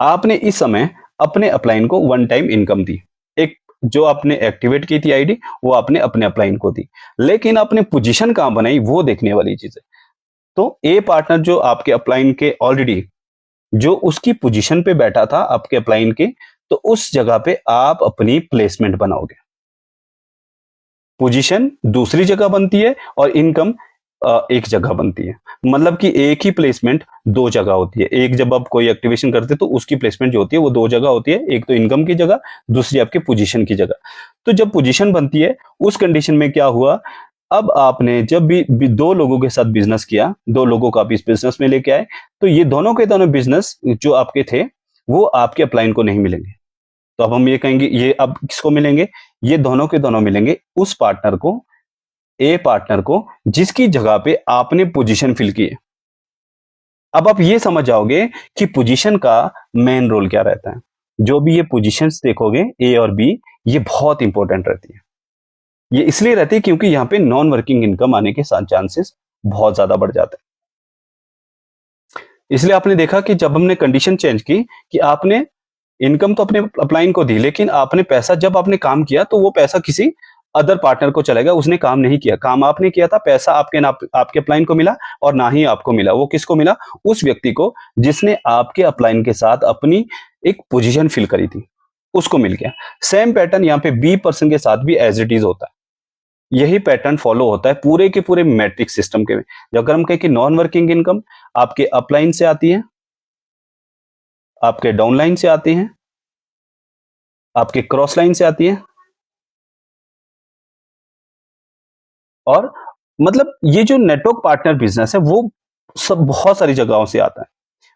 आपने इस समय अपने अपलाइन को वन टाइम इनकम दी, एक जो आपने एक्टिवेट की थी आईडी वो आपने अपने अपलाइन को दी, लेकिन आपने पोजीशन कहां बनाई वो देखने वाली चीज है। तो ए पार्टनर जो आपके अपलाइन के ऑलरेडी जो उसकी पोजीशन पे बैठा था आपके अपलाइन के, तो उस जगह पे आप अपनी प्लेसमेंट बनाओगे। पोजीशन दूसरी जगह बनती है और इनकम एक जगह बनती है। मतलब कि एक ही प्लेसमेंट दो जगह होती है। एक जब आप कोई एक्टिवेशन करते हैं तो उसकी प्लेसमेंट जो होती है वो दो जगह होती है, एक तो इनकम की जगह, दूसरी आपकी पोजीशन की जगह। तो जब पोजीशन बनती है उस कंडीशन में क्या हुआ, अब आपने जब भी दो लोगों के साथ बिजनेस किया, दो लोगों को आप इस बिजनेस में लेके आए, तो ये दोनों के दोनों बिजनेस जो आपके थे वो आपके अपलाइन को नहीं मिलेंगे। तो अब हम ये कहेंगे ये अब किसको मिलेंगे, ये दोनों के दोनों मिलेंगे उस पार्टनर को, ए पार्टनर को, जिसकी जगह पे आपने पोजीशन फिल की है। अब आप ये समझ जाओगे कि पोजीशन का मेन रोल क्या रहता है। जो भी ये पोजीशंस देखोगे ए और बी, ये बहुत इंपॉर्टेंट रहती है। ये इसलिए रहती है क्योंकि यहाँ पे नॉन वर्किंग इनकम आने के चांसेस बहुत ज्यादा बढ़ जाते हैं। इसलिए आपने देखा कि जब हमने कंडीशन चेंज की कि आपने इनकम तो अपने अपलाइन को दी, लेकिन आपने पैसा जब आपने काम किया तो वो पैसा किसी अदर पार्टनर को चलेगा, उसने काम नहीं किया। काम आपने किया था, पैसा आपके अपलाइन को मिला और ना ही आपको मिला। वो किसको मिला, उस व्यक्ति को जिसने आपके अपलाइन के साथ अपनी एक पोजीशन फिल करी थी, उसको मिल गया। सेम पैटर्न यहाँ पे बी पर्सन के साथ भी एज इट इज होता है। यही पैटर्न फॉलो होता है पूरे के पूरे मैट्रिक्स सिस्टम के में। अगर हम कहें कि नॉन वर्किंग इनकम आपके अपलाइन से आती है, आपके डाउनलाइन से आती है, आपके क्रॉस लाइन से आती है, और मतलब ये जो नेटवर्क पार्टनर बिजनेस है वो सब बहुत सारी जगहों से आता है।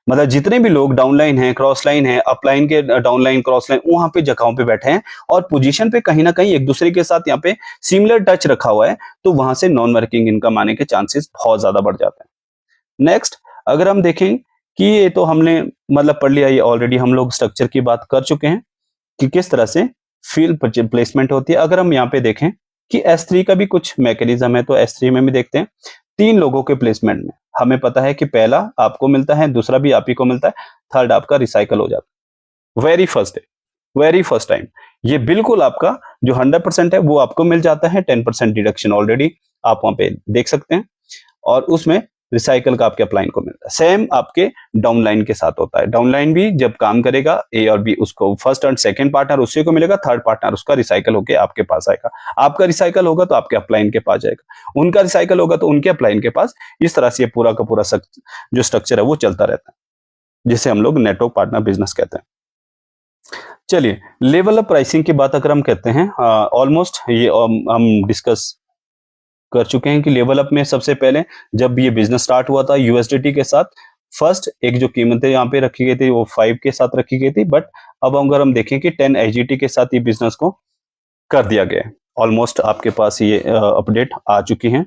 मतलब जितने भी लोग डाउनलाइन है, क्रॉस लाइन है, अपलाइन के डाउनलाइन क्रॉस लाइन वहां पे जगहों पे बैठे हैं और पोजीशन पे कहीं ना कहीं एक दूसरे के साथ यहाँ पे सिमिलर टच रखा हुआ है, तो वहां से नॉन वर्किंग इनकम आने के चांसेस बहुत ज्यादा बढ़ जाते हैं। नेक्स्ट, अगर हम देखें कि ये तो हमने मतलब पढ़ लिया, ये ऑलरेडी हम लोग स्ट्रक्चर की बात कर चुके हैं कि किस तरह से फील्ड प्लेसमेंट होती है। अगर हम यहाँ पे देखें कि S3 का भी कुछ मैकेनिज्म है, तो S3 में भी देखते हैं। तीन लोगों के प्लेसमेंट में हमें पता है कि पहला आपको मिलता है, दूसरा भी आप ही को मिलता है, थर्ड आपका रिसाइकल हो जाता है very first day, very first time. ये बिल्कुल आपका जो 100% है वो आपको मिल जाता है। 10% डिडक्शन ऑलरेडी आप वहां पे देख सकते हैं, और उसमें रिसाइकल का आपके अपलाइन को मिलता है। सेम आपके डाउनलाइन के साथ होता है। डाउनलाइन भी जब काम करेगा ए और बी, उसको फर्स्ट एंड सेकंड पार्टनर उसी को मिलेगा, थर्ड पार्टनर उसका रिसाइकल होकर आपके पास आएगा। आपका रिसाइकल होगा तो आपके अपलाइन के पास जाएगा, उनका रिसाइकल होगा तो उनके अपलाइन के पास। इस तरह से ये पूरा का पूरा जो स्ट्रक्चर है वो चलता रहता है, जिसे हम लोग नेटवर्क पार्टनर बिजनेस कहते हैं। चलिए, लेवल अप प्राइसिंग की बात अगर हम कहते हैं, ऑलमोस्ट ये हम डिस्कस कर चुके हैं कि लेवल अप में सबसे पहले जब ये बिजनेस स्टार्ट हुआ था यूएसडीटी के साथ, फर्स्ट एक जो कीमतें यहाँ पे रखी गई थी वो 5 के साथ रखी गई थी, बट अब अगर हम देखें कि 10 एजीटी के साथ ये बिजनेस को कर दिया गया है। ऑलमोस्ट आपके पास ये अपडेट आ चुकी है,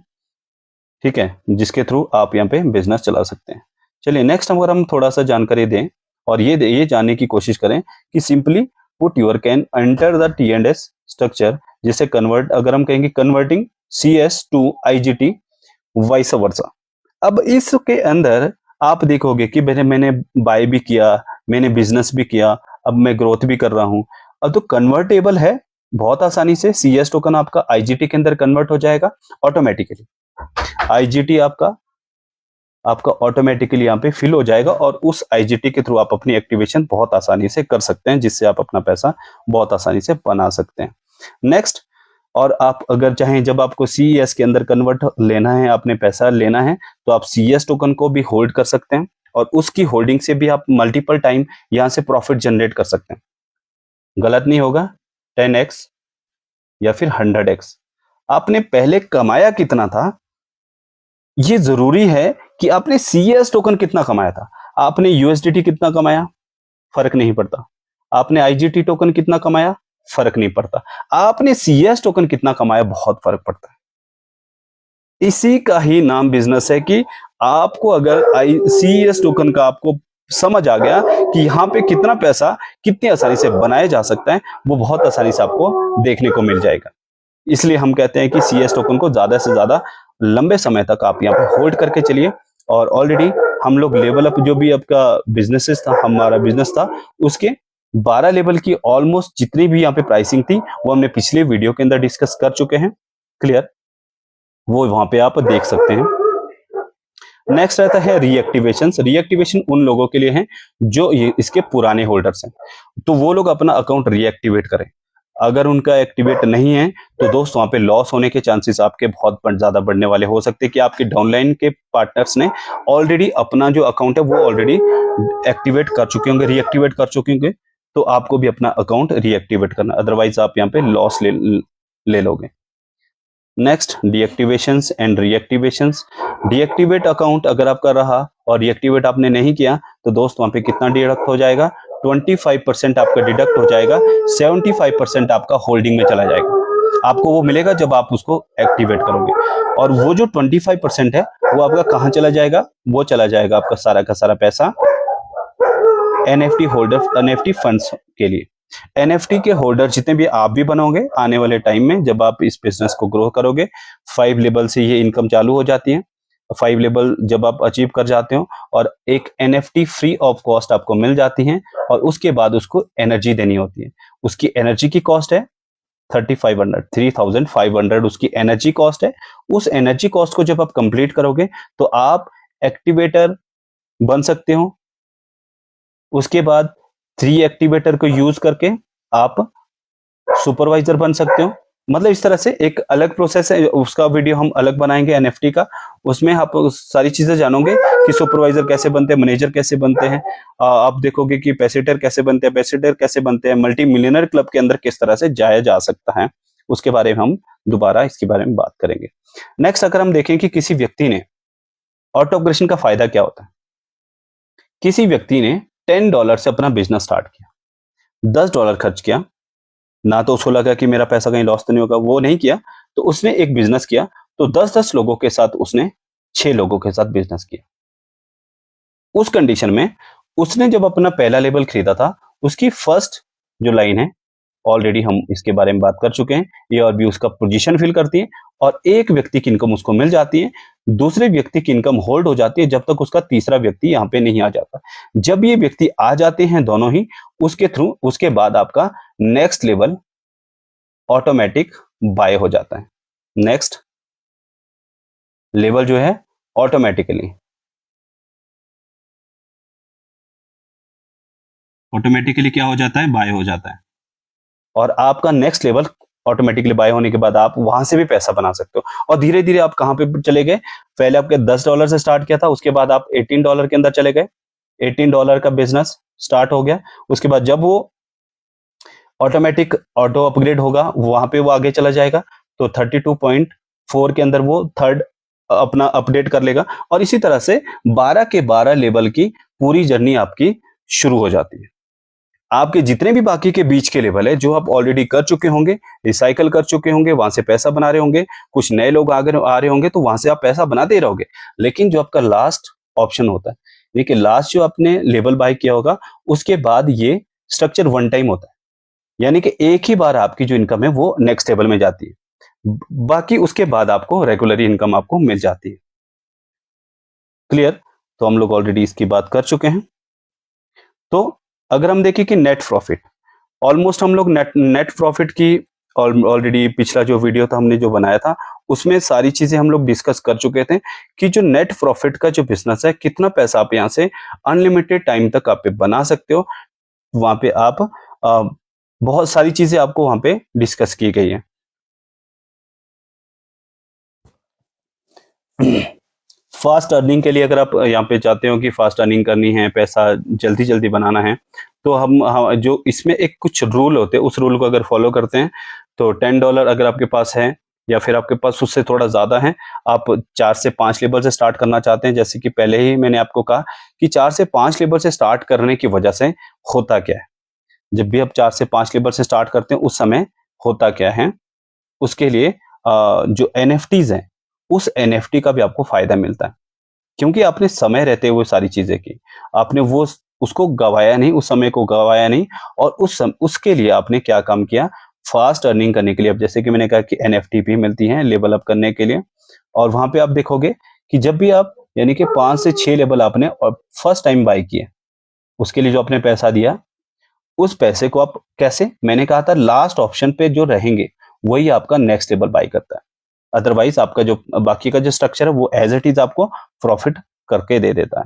ठीक है, जिसके थ्रू आप यहाँ पे बिजनेस चला सकते हैं। चलिए नेक्स्ट अगर हम थोड़ा सा जानकारी दें और ये जानने की कोशिश करें कि simply put your can enter the T&S structure, जिसे कन्वर्ट अगर हम कहेंगे converting CS to IGT vice versa. अब इसके अंदर आप देखोगे कि मैंने बाय भी किया, मैंने बिजनेस भी किया, अब मैं ग्रोथ भी कर रहा हूं। अब तो कन्वर्टेबल है बहुत आसानी से। CS टोकन आपका IGT के अंदर कन्वर्ट हो जाएगा ऑटोमेटिकली। IGT आपका ऑटोमेटिकली यहाँ पे फिल हो जाएगा और उस IGT के थ्रू आप अपनी एक्टिवेशन बहुत आसानी से कर सकते हैं, जिससे आप अपना पैसा बहुत आसानी से बना सकते हैं। नेक्स्ट, और आप अगर चाहें जब आपको CES के अंदर कन्वर्ट लेना है, आपने पैसा लेना है, तो आप CS टोकन को भी होल्ड कर सकते हैं और उसकी होल्डिंग से भी आप मल्टीपल टाइम यहां से प्रॉफिट जनरेट कर सकते हैं। गलत नहीं होगा, 10x या फिर 100x। आपने पहले कमाया कितना था, ये जरूरी है कि आपने CS टोकन कितना कमाया था। आपने USDT कितना कमाया, फर्क नहीं पड़ता। आपने IGT टोकन कितना कमाया, फर्क नहीं पड़ता। आपने CS टोकन कितना कमाया, बहुत फर्क पड़ता है। इसी का ही नाम बिजनेस है कि आपको अगर CS टोकन का आपको समझ आ गया कि यहाँ पे कितना पैसा कितनी आसानी से बनाया जा सकता है, वो बहुत आसानी से आपको देखने को मिल जाएगा। इसलिए हम कहते हैं कि CS टोकन को ज्यादा से ज्यादा लंबे समय तक आप यहाँ पे होल्ड करके चलिए। और ऑलरेडी हम लोग लेवल अप जो भी आपका बिजनेसेस था, हमारा बिजनेस था, उसके 12 लेवल की ऑलमोस्ट जितनी भी यहाँ पे प्राइसिंग थी वो हमने पिछले वीडियो के अंदर डिस्कस कर चुके हैं। क्लियर, वो वहां पे आप देख सकते हैं। नेक्स्ट रहता है रीएक्टिवेशन। रीएक्टिवेशन उन लोगों के लिए है जो ये इसके पुराने होल्डर्स हैं, तो वो लोग अपना अकाउंट रीएक्टिवेट करें। अगर उनका एक्टिवेट नहीं है तो दोस्त वहां पे लॉस होने के चांसेस आपके बहुत ज्यादा बढ़ने वाले हो सकते हैं कि आपके डाउनलाइन के पार्टनर्स ने ऑलरेडी अपना जो अकाउंट है वो ऑलरेडी एक्टिवेट कर चुके होंगे, रीएक्टिवेट कर चुके होंगे, तो आपको भी अपना अकाउंट रीएक्टिवेट करना, अदरवाइज आप यहाँ पे लॉस ले लोगे। Next, deactivations and reactivations. Deactivate account अगर आपका रहा और रीएक्टिवेट आपने नहीं किया तो दोस्त वहां पे कितना डिडक्ट हो जाएगा, 25% आपका डिडक्ट हो जाएगा, 75% आपका होल्डिंग में चला जाएगा। आपको वो मिलेगा जब आप उसको एक्टिवेट करोगे, और वो जो 25% है वो आपका कहाँ चला जाएगा, वो चला जाएगा आपका सारा का सारा पैसा एनएफटी होल्डर, एनएफटी फंड्स के लिए। एनएफटी के होल्डर जितने भी आप भी बनोगे आने वाले टाइम में, जब आप इस बिजनेस को ग्रो करोगे, 5 लेवल से ये इनकम चालू हो जाती है। 5 लेवल जब आप अचीव कर जाते हो और एक एनएफटी फ्री ऑफ कॉस्ट आपको मिल जाती है, और उसके बाद उसको एनर्जी देनी होती है। उसकी एनर्जी की कॉस्ट है 3500 उसकी एनर्जी कॉस्ट है। उस एनर्जी कॉस्ट को जब आप कंप्लीट करोगे तो आप एक्टिवेटर बन सकते हो। उसके बाद 3 एक्टिवेटर को यूज करके आप सुपरवाइजर बन सकते हो। मतलब इस तरह से एक अलग प्रोसेस है, उसका वीडियो हम अलग बनाएंगे एनएफटी का। उसमें आप सारी चीजें जानोगे कि सुपरवाइजर कैसे बनते हैं, मैनेजर कैसे बनते हैं, आप देखोगे कि पैसेटर कैसे बनते हैं, पैसेटर कैसे बनते हैं, मल्टी मिलियनर क्लब के अंदर किस तरह से जाया जा सकता है, उसके बारे में हम दोबारा इसके बारे में बात करेंगे। नेक्स्ट, अगर हम देखें कि किसी व्यक्ति ने ऑटो ऑपरेशन का फायदा क्या होता है। किसी व्यक्ति ने $10 से अपना बिजनेस स्टार्ट किया, $10 खर्च किया, ना तो उसको लगा कि मेरा पैसा कहीं लॉस तो नहीं होगा, वो नहीं किया, तो उसने एक बिजनेस किया। तो 10-10 लोगों के साथ उसने 6 लोगों के साथ बिजनेस किया। उस कंडीशन में उसने जब अपना पहला लेवल खरीदा था, उसकी फर्स्ट जो लाइन है, ऑलरेडी हम इसके बारे में बात कर चुके हैं, ए और बी उसका पोजीशन फिल करती है, और एक व्यक्ति की इनकम उसको मिल जाती है, दूसरे व्यक्ति की इनकम होल्ड हो जाती है जब तक उसका तीसरा व्यक्ति यहाँ पे नहीं आ जाता। जब ये व्यक्ति आ जाते हैं दोनों ही, उसके थ्रू उसके बाद आपका नेक्स्ट लेवल ऑटोमेटिक बाय हो जाता है। नेक्स्ट लेवल जो है ऑटोमेटिकली क्या हो जाता है, बाय हो जाता है, और आपका नेक्स्ट लेवल ऑटोमेटिकली बाय होने के बाद आप वहां से भी पैसा बना सकते हो। और धीरे धीरे आप कहां पे चले गए, पहले आपके $10 से स्टार्ट किया था, उसके बाद आप $18 के अंदर चले गए, $18 का बिजनेस स्टार्ट हो गया। उसके बाद जब वो ऑटोमेटिक ऑटो अपग्रेड होगा, वहां पे वो आगे चला जाएगा, तो 32.4 के अंदर वो थर्ड अपना अपडेट कर लेगा, और इसी तरह से 12 के 12 लेवल की पूरी जर्नी आपकी शुरू हो जाती है। आपके जितने भी बाकी के बीच के लेवल है, जो आप ऑलरेडी कर चुके होंगे, रिसाइकल कर चुके होंगे, वहां से पैसा बना रहे होंगे, कुछ नए लोग आ रहे होंगे, तो वहां से आप पैसा बनाते ही रहोगे। लेकिन जो आपका लास्ट ऑप्शन होता है, देखिए लास्ट जो आपने लेवल बाय किया होगा, उसके बाद ये स्ट्रक्चर वन टाइम होता है, यानी कि एक ही बार आपकी जो इनकम है वो नेक्स्ट लेवल में जाती है, बाकी उसके बाद आपको रेगुलर इनकम आपको मिल जाती है। क्लियर? तो हम लोग ऑलरेडी इसकी बात कर चुके हैं। तो अगर हम देखें कि नेट प्रॉफिट, ऑलमोस्ट हम लोग नेट प्रॉफिट की ऑलरेडी पिछला जो वीडियो था हमने जो बनाया था, उसमें सारी चीजें हम लोग डिस्कस कर चुके थे कि जो नेट प्रॉफिट का जो बिजनेस है, कितना पैसा आप यहां से अनलिमिटेड टाइम तक आप बना सकते हो। वहां पे आप बहुत सारी चीजें आपको वहां पे डिस्कस की गई है। फास्ट अर्निंग के लिए अगर आप यहाँ पे चाहते हो कि फास्ट अर्निंग करनी है, पैसा जल्दी जल्दी बनाना है, तो हम जो इसमें एक कुछ रूल होते हैं, उस रूल को अगर फॉलो करते हैं तो $10 अगर आपके पास है, या फिर आपके पास उससे थोड़ा ज्यादा है, आप 4 से 5 लेवल से स्टार्ट करना चाहते हैं, जैसे कि पहले ही मैंने आपको कहा कि 4 से 5 लेवल से स्टार्ट करने की वजह से होता क्या है, जब भी आप 4 से 5 लेवल से स्टार्ट करते हैं उस समय होता क्या है, उसके लिए जो एनएफटीज हैं, उस एनएफटी का भी आपको फायदा मिलता है, क्योंकि आपने समय रहते हुए सारी चीजें की, आपने वो उसको गवाया नहीं, उस समय को गवाया नहीं, और उसके लिए आपने क्या काम किया, फास्ट अर्निंग करने के लिए। अब जैसे कि मैंने कहा कि एनएफटी भी मिलती है लेवल अप करने के लिए, और वहां पे आप देखोगे कि जब भी आप यानी कि 5 से 6 लेवल आपने और फर्स्ट टाइम बाय किए, उसके लिए जो आपने पैसा दिया, उस पैसे को आप कैसे, मैंने कहा था लास्ट ऑप्शन पे जो रहेंगे वही आपका नेक्स्ट लेवल बाय करता है, अदरवाइज आपका जो बाकी का जो स्ट्रक्चर है वो एज इट इज आपको प्रॉफिट करके दे देता है।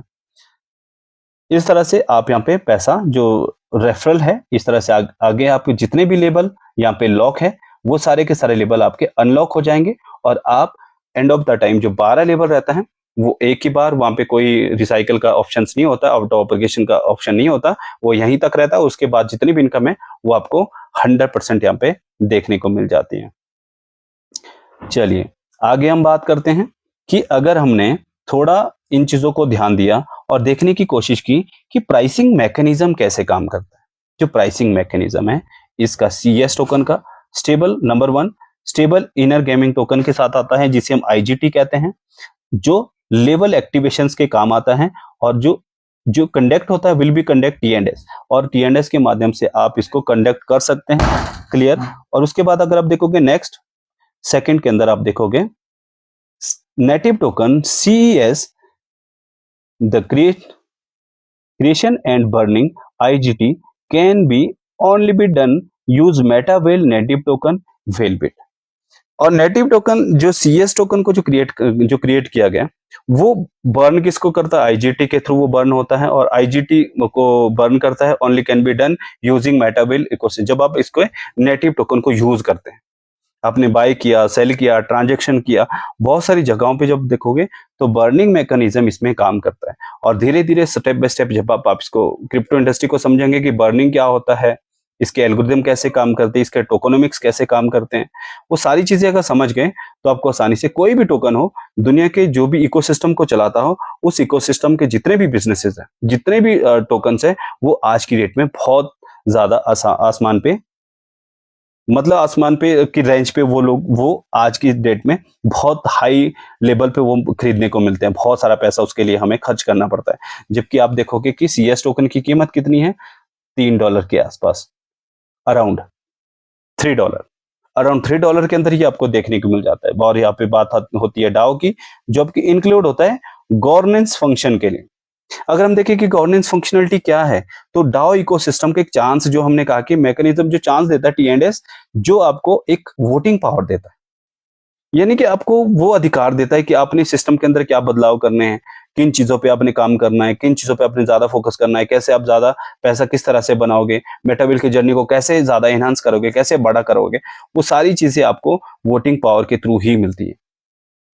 इस तरह से आप यहाँ पे पैसा जो रेफरल है। इस तरह से आगे आपके जितने भी लेबल यहाँ पे लॉक है वो सारे के सारे लेबल आपके अनलॉक हो जाएंगे और आप एंड ऑफ द टाइम जो 12 लेबल रहता है वो एक ही बार, वहां पे कोई रिसाइकल का ऑप्शन नहीं होता, आउट ऑफ ऑब्लिगेशन का ऑप्शन नहीं होता, वो यहीं तक रहता है। उसके बाद जितनी भी इनकम है वो आपको 100% यहाँ पे देखने को मिल जाती है। चलिए आगे हम बात करते हैं कि अगर हमने थोड़ा इन चीजों को ध्यान दिया और देखने की कोशिश की कि प्राइसिंग मैकेनिज्म कैसे काम करता है। जो प्राइसिंग मैकेनिज्म है इसका सीएस टोकन का stable number 1 stable inner gaming token के साथ आता है, जिसे हम आईजीटी कहते हैं, जो लेवल एक्टिवेशंस के काम आता है और जो जो कंडक्ट होता है विल बी कंडक्ट टीएनएस, और टीएनएस के माध्यम से आप इसको कंडक्ट कर सकते हैं। क्लियर। और उसके बाद अगर आप देखोगे नेक्स्ट सेकंड के अंदर आप देखोगे native token CES the creation and burning IGT can be only be done use meta whale native token whalebit। और नेटिव टोकन जो सीएस टोकन को जो क्रिएट किया गया वो बर्न किसको करता है, आईजीटी के थ्रू वो बर्न होता है, और आईजीटी को बर्न करता है only can be done using Meta whale ecosystem. जब आप इसको नेटिव टोकन को यूज करते हैं, आपने बाय किया, सेल किया, ट्रांजैक्शन किया, बहुत सारी जगहों पे जब देखोगे तो बर्निंग मैकेनिज्म इसमें काम करता है। और धीरे धीरे स्टेप बाय स्टेप जब आप इसको क्रिप्टो इंडस्ट्री को समझेंगे कि बर्निंग क्या होता है, इसके एल्गोरिदम कैसे काम करते हैं, इसके टोकोनोमिक्स कैसे काम करते हैं, वो सारी चीजें अगर समझ गए तो आपको आसानी से कोई भी टोकन हो, दुनिया के जो भी इकोसिस्टम को चलाता हो, उस इकोसिस्टम के जितने भी बिजनेसेस हैं, जितने भी टोकन्स हैं, वो आज की डेट में बहुत ज्यादा आसमान पे, मतलब आसमान पे की रेंज पे वो आज की डेट में बहुत हाई लेवल पे वो खरीदने को मिलते हैं। बहुत सारा पैसा उसके लिए हमें खर्च करना पड़ता है। जबकि आप देखोगे कि सीएस टोकन की कीमत कितनी है, $3 के आसपास, अराउंड $3, अराउंड $3 के अंदर ही आपको देखने को मिल जाता है। और यहाँ पे बात होती है डाओ की, जो आपकी इंक्लूड होता है गवर्नेंस फंक्शन के लिए। अगर हम देखें कि गवर्नेंस फंक्शनलिटी क्या है, तो डाओ इकोसिस्टम के एक चांस, जो हमने कहा कि मैकेनिज्म जो चांस देता है टीएनएस, जो आपको एक वोटिंग पावर देता है, यानी कि आपको वो अधिकार देता है कि आपने सिस्टम के अंदर क्या बदलाव करने हैं, किन चीजों पे आपने काम करना है, किन चीजों पे आपने ज्यादा फोकस करना है, कैसे आप ज्यादा पैसा किस तरह से बनाओगे, मेटावेल की जर्नी को कैसे ज्यादा एनहांस करोगे, कैसे बड़ा करोगे, वो सारी चीजें आपको वोटिंग पावर के थ्रू ही मिलती है।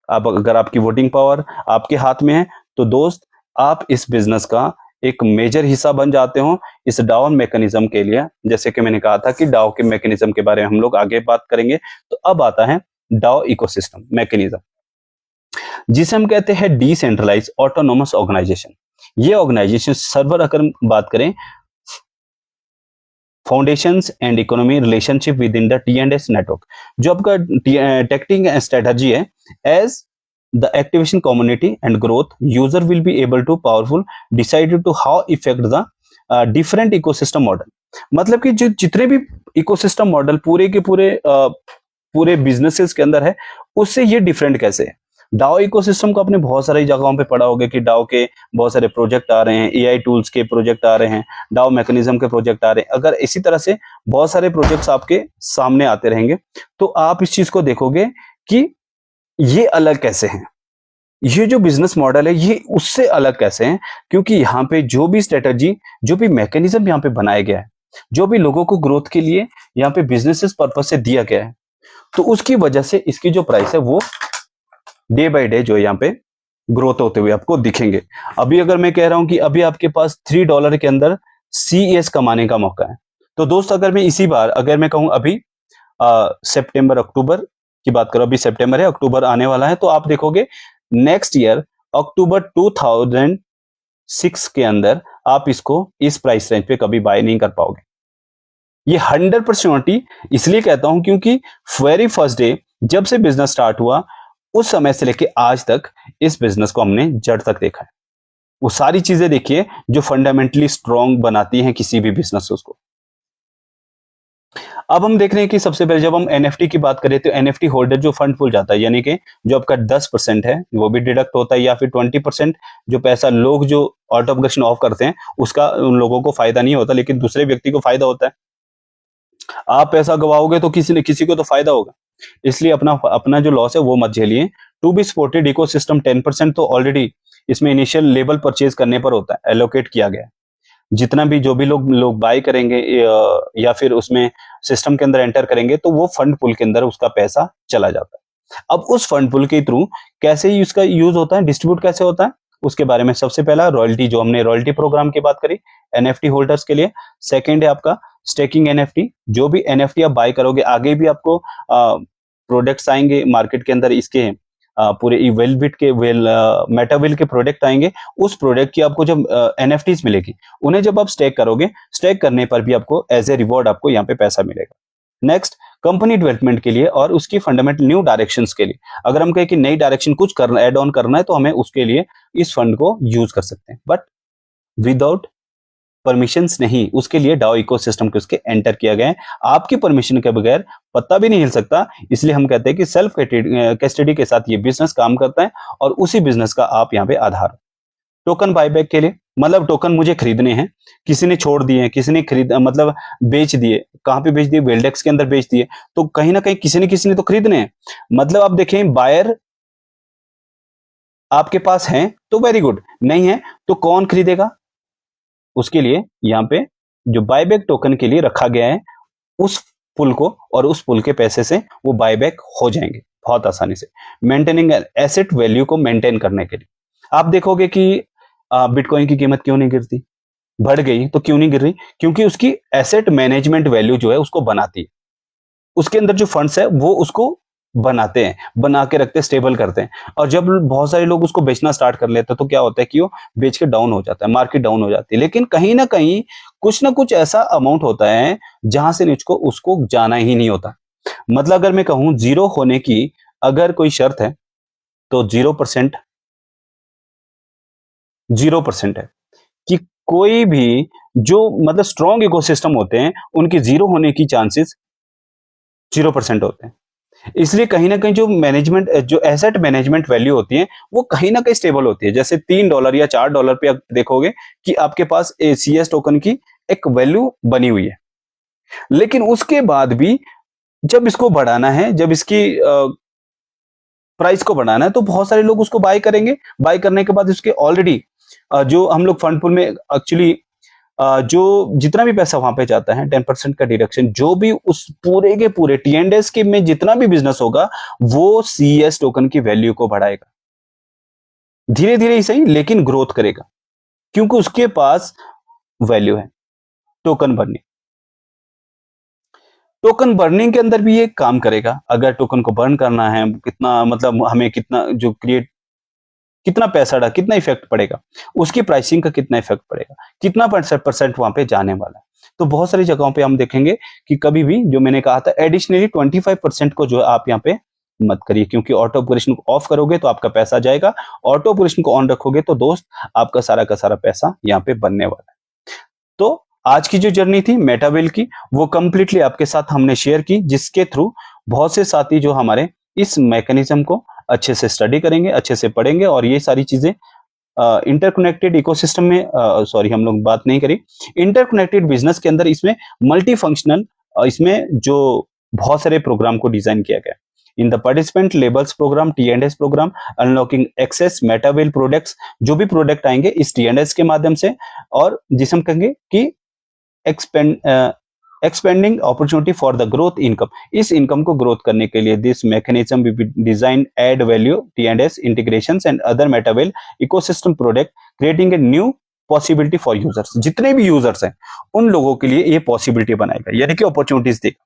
अब अगर आपकी वोटिंग पावर आपके हाथ में है तो दोस्त आप इस बिजनेस का एक मेजर हिस्सा बन जाते हो इस डाउन मैकेनिज्म के लिए। जैसे कि मैंने कहा था कि डाओ के मैकेनिज्म के बारे में हम लोग आगे बात करेंगे। तो अब आता है डाओ इकोसिस्टम मैकेनिज्म, जिसे हम कहते हैं डिसेंट्रलाइज ऑटोनोमस ऑर्गेनाइजेशन। ये ऑर्गेनाइजेशन सर्वर, अगर बात करें, foundations and economy relationship with in the T and S network, जो आपका टेक्टिंग स्ट्रेटजी है as the activation community and growth, user will be able to powerful decided to how affect the different ecosystem model। मतलब कि जो जितने भी इकोसिस्टम मॉडल पूरे के पूरे बिजनेसेस के अंदर है, उससे ये डिफरेंट कैसे है। डाओ इकोसिस्टम को आपने बहुत सारी जगहों पे पढ़ा होगा कि डाओ के बहुत सारे प्रोजेक्ट आ रहे हैं, एआई टूल्स के प्रोजेक्ट आ रहे हैं, डाओ मैकेनिज्म के प्रोजेक्ट आ रहे हैं। अगर इसी तरह से बहुत सारे प्रोजेक्ट्स आपके सामने आते रहेंगे तो आप इस चीज को देखोगे कि ये अलग कैसे हैं, ये जो बिजनेस मॉडल है ये उससे अलग कैसे हैं, क्योंकि यहाँ पे जो भी स्ट्रेटजी, जो भी मैकेनिज्म यहाँ पे बनाया गया है, जो भी लोगों को ग्रोथ के लिए यहाँ पे बिजनेसेस पर्पस से दिया गया है, तो उसकी वजह से इसकी जो प्राइस है वो डे बाय डे जो यहाँ पे ग्रोथ होते हुए आपको दिखेंगे। अभी अगर मैं कह रहा हूं कि अभी आपके पास $3 के अंदर सीएस कमाने का मौका है, तो दोस्त अगर मैं इसी बार अगर मैं कहूं अभी सितंबर अक्टूबर की बात करो, अभी सितंबर है, अक्टूबर आने वाला है, तो आप देखोगे नेक्स्ट ईयर अक्टूबर 2006 के अंदर आप इसको इस प्राइस रेंज पे कभी बाय नहीं कर पाओगे। ये 100% इसलिए कहता हूं क्योंकि वेरी फर्स्ट डे जब से बिजनेस स्टार्ट हुआ उस समय से लेके आज तक इस बिजनेस को हमने जड़ तक देखा है। वो सारी चीजें देखिए जो फंडामेंटली स्ट्रॉन्ग बनाती हैं किसी भी बिजनेस को। अब हम देख रहे हैं कि सबसे पहले जब हम एनएफटी की बात करें तो एनएफटी होल्डर जो फंड पुल जाता है, यानी कि जो आपका 10% है वो भी डिडक्ट होता है, या फिर 20% जो पैसा लोग जो ऑटो ऑब्जेक्शन ऑफ करते हैं उसका उन लोगों को फायदा नहीं होता, लेकिन दूसरे व्यक्ति को फायदा होता है। आप पैसा गवाओगे तो किसी न किसी को तो फायदा होगा, इसलिए अपना जो लॉस है वो मत झेलिए। टू बी सपोर्टेड इकोसिस्टम 10% तो ऑलरेडी इसमें इनिशियल लेवल परचेज करने पर होता है, एलोकेट किया गया है। जितना भी जो भी लोग बाय करेंगे या फिर उसमें सिस्टम के अंदर एंटर करेंगे तो वो फंड पूल के अंदर उसका पैसा चला जाता है। अब उस फंड पूल के थ्रू कैसे ही उसका यूज होता है, डिस्ट्रीब्यूट कैसे होता है, उसके बारे में सबसे पहला रॉयल्टी, जो हमने रॉयल्टी प्रोग्राम की बात करी एनएफटी होल्डर्स के लिए। सेकंड है आपका स्टेकिंग एनएफटी, जो भी एनएफटी आप बाय करोगे आगे भी आपको प्रोडक्ट्स आएंगे मार्केट के अंदर, इसके पूरे वेलबिट के मेटाविल के प्रोडक्ट आएंगे, उस प्रोडक्ट की आपको जब एनएफटीज मिलेगी, उन्हें जब आप स्टेक करोगे, स्टेक करने पर भी आपको एज ए रिवॉर्ड आपको यहाँ पे पैसा मिलेगा। नेक्स्ट कंपनी डेवलपमेंट के लिए और उसकी फंडामेंटल न्यू डायरेक्शंस के लिए, अगर हम कहें कि नई डायरेक्शन कुछ करना, ऐड ऑन करना है, तो हमें उसके लिए इस फंड को यूज कर सकते हैं, बट विदाउट परमिशंस नहीं, उसके लिए डाओ इकोसिस्टम के उसके एंटर किया गया है। आपकी परमिशन के बगैर पत्ता भी नहीं हिल सकता, इसलिए हम कहते हैं कि सेल्फ कस्टडी के साथ ये बिजनेस काम करता है और उसी बिजनेस का आप यहाँ पे आधार। टोकन बायबैक के लिए मतलब टोकन मुझे खरीदने हैं, किसी ने छोड़ दिए, किसी ने खरीद मतलब बेच दिए, कहां पे बेच दिए, वेल्डेक्स के अंदर बेच दिए, तो कहीं ना कहीं किसी ने तो खरीदने हैं। मतलब आप देखें बायर आपके पास है तो वेरी गुड, नहीं है तो कौन खरीदेगा, उसके लिए यहाँ पे जो बायबैक टोकन के लिए रखा गया है उस पुल को, और उस पुल के पैसे से वो बायबैक हो जाएंगे बहुत आसानी से। मेंटेनिंग एसेट वैल्यू को मेंटेन करने के लिए आप देखोगे कि बिटकॉइन की कीमत क्यों नहीं गिरती, बढ़ गई तो क्यों नहीं गिर रही, क्योंकि उसकी एसेट मैनेजमेंट वैल्यू जो है उसको बनाती है, उसके अंदर जो फंड्स है वो उसको बनाते हैं, बना के रखते हैं, स्टेबल करते हैं। और जब बहुत सारे लोग उसको बेचना स्टार्ट कर लेते हैं तो क्या होता है कि वो बेच के डाउन हो जाता है, मार्केट डाउन हो जाती है। लेकिन कहीं ना कहीं कुछ ना कुछ ऐसा अमाउंट होता है जहां से उसको उसको जाना ही नहीं होता। मतलब अगर मैं कहूं जीरो होने की अगर कोई शर्त है तो 0%, 0% है कि कोई भी जो मतलब स्ट्रॉन्ग इकोसिस्टम होते हैं उनकी जीरो होने की चांसेस 0% होते हैं। इसलिए कहीं ना कहीं जो मैनेजमेंट, जो एसेट मैनेजमेंट वैल्यू होती है वो कहीं ना कहीं स्टेबल होती है। जैसे $3 या $4 पे आप देखोगे कि आपके पास सीएस टोकन की एक वैल्यू बनी हुई है, लेकिन उसके बाद भी जब इसको बढ़ाना है, जब इसकी प्राइस को बढ़ाना है, तो बहुत सारे लोग उसको बाय करेंगे। बाय करने के बाद उसके ऑलरेडी जो हम लोग फंड पूल में एक्चुअली जो जितना भी पैसा वहां पे जाता है 10% का डिडक्शन, जो भी उस पूरे के पूरे टीएनडीएस के में जितना भी बिजनेस होगा वो सीएस टोकन की वैल्यू को बढ़ाएगा, धीरे धीरे ही सही लेकिन ग्रोथ करेगा, क्योंकि उसके पास वैल्यू है। टोकन बर्निंग, टोकन बर्निंग के अंदर भी ये काम करेगा। अगर टोकन को बर्न करना है, कितना मतलब हमें कितना जो क्रिएट, कितना पैसा कितना इफेक्ट पड़ेगा, उसकी प्राइसिंग का कितना इफेक्ट पड़ेगा, कितना परसेंट वहां पे जाने वाला है। तो बहुत सारी जगहों पे हम देखेंगे कि कभी भी जो मैंने कहा था एडिशनली 25% को जो आप यहाँ पे मत करिए, क्योंकि ऑटो ऑपरेशन को ऑफ करोगे तो आपका पैसा जाएगा, ऑटो ऑपरेशन को ऑन रखोगे तो दोस्त आपका सारा का सारा पैसा यहाँ पे बनने वाला है। तो आज की जो जर्नी थी मेटावेल की वो कंप्लीटली आपके साथ हमने शेयर की, जिसके थ्रू बहुत से साथी जो हमारे इस मैकेनिज्म को अच्छे से स्टडी करेंगे, अच्छे से पढ़ेंगे, और ये सारी चीजें इंटरकनेक्टेड इकोसिस्टम में सॉरी हम लोग बात नहीं करी, इंटरकनेक्टेड बिजनेस के अंदर इसमें मल्टी फंक्शनल, इसमें जो बहुत सारे प्रोग्राम को डिजाइन किया गया in the participant labels program, TNDS program, unlocking access Metawell products, जो भी प्रोडक्ट आएंगे इस टीएनडीएस के माध्यम से, और जिसे हम कहेंगे कि expanding opportunity for the growth income, इस इनकम को ग्रोथ करने के लिए this mechanism will be design add value TNDS integrations and other Metawell ecosystem product creating a new possibility for users. जितने भी यूजर्स हैं उन लोगों के लिए ये पॉसिबिलिटी बनाएगा, यानी कि अपॉर्चुनिटीज देगा।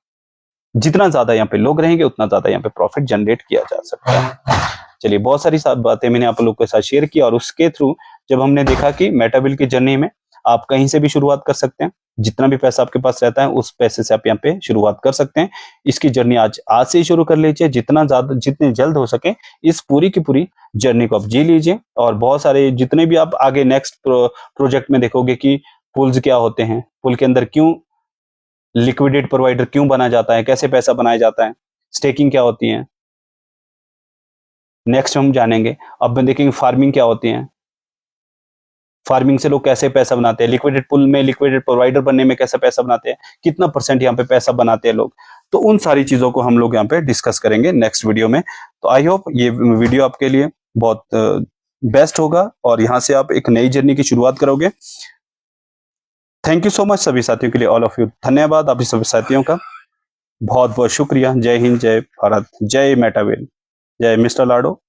जितना ज्यादा यहाँ पे लोग रहेंगे उतना ज्यादा यहाँ पे प्रॉफिट जनरेट किया जा सकता है। चलिए, बहुत सारी बातें मैंने आप लोगों के साथ शेयर की, और उसके थ्रू जब हमने देखा कि मेटावेल की जर्नी में आप कहीं से भी शुरुआत कर सकते हैं, जितना भी पैसा आपके पास रहता है उस पैसे से आप यहाँ पे शुरुआत कर सकते हैं। इसकी जर्नी आज से ही शुरू कर लीजिए, जितना ज्यादा जितने जल्द हो सके इस पूरी की पूरी जर्नी को आप जी लीजिए। और बहुत सारे जितने भी आप आगे नेक्स्ट प्रोजेक्ट में देखोगे कि पुल्स क्या होते हैं, पुल के अंदर क्यों लिक्विडेट प्रोवाइडर क्यों बना जाता है, कैसे पैसा बनाया जाता है, स्टेकिंग क्या होती है, नेक्स्ट हम जानेंगे। अब हम देखेंगे फार्मिंग क्या होती है, फार्मिंग से लोग कैसे पैसा बनाते हैं, लिक्विडेट पुल में लिक्विडेट प्रोवाइडर बनने में कैसे पैसा बनाते हैं, कितना परसेंट यहाँ पे पैसा बनाते हैं लोग। तो उन सारी चीजों को हम लोग यहाँ पे डिस्कस करेंगे नेक्स्ट वीडियो में। तो आई होप ये वीडियो आपके लिए बहुत बेस्ट होगा और यहाँ से आप एक नई जर्नी की शुरुआत करोगे। थैंक यू सो मच सभी साथियों के लिए, ऑल ऑफ यू। धन्यवाद आप सभी साथियों का, बहुत बहुत शुक्रिया। जय हिंद, जय भारत, जय मेटावेल, जय मिस्टर लाडो।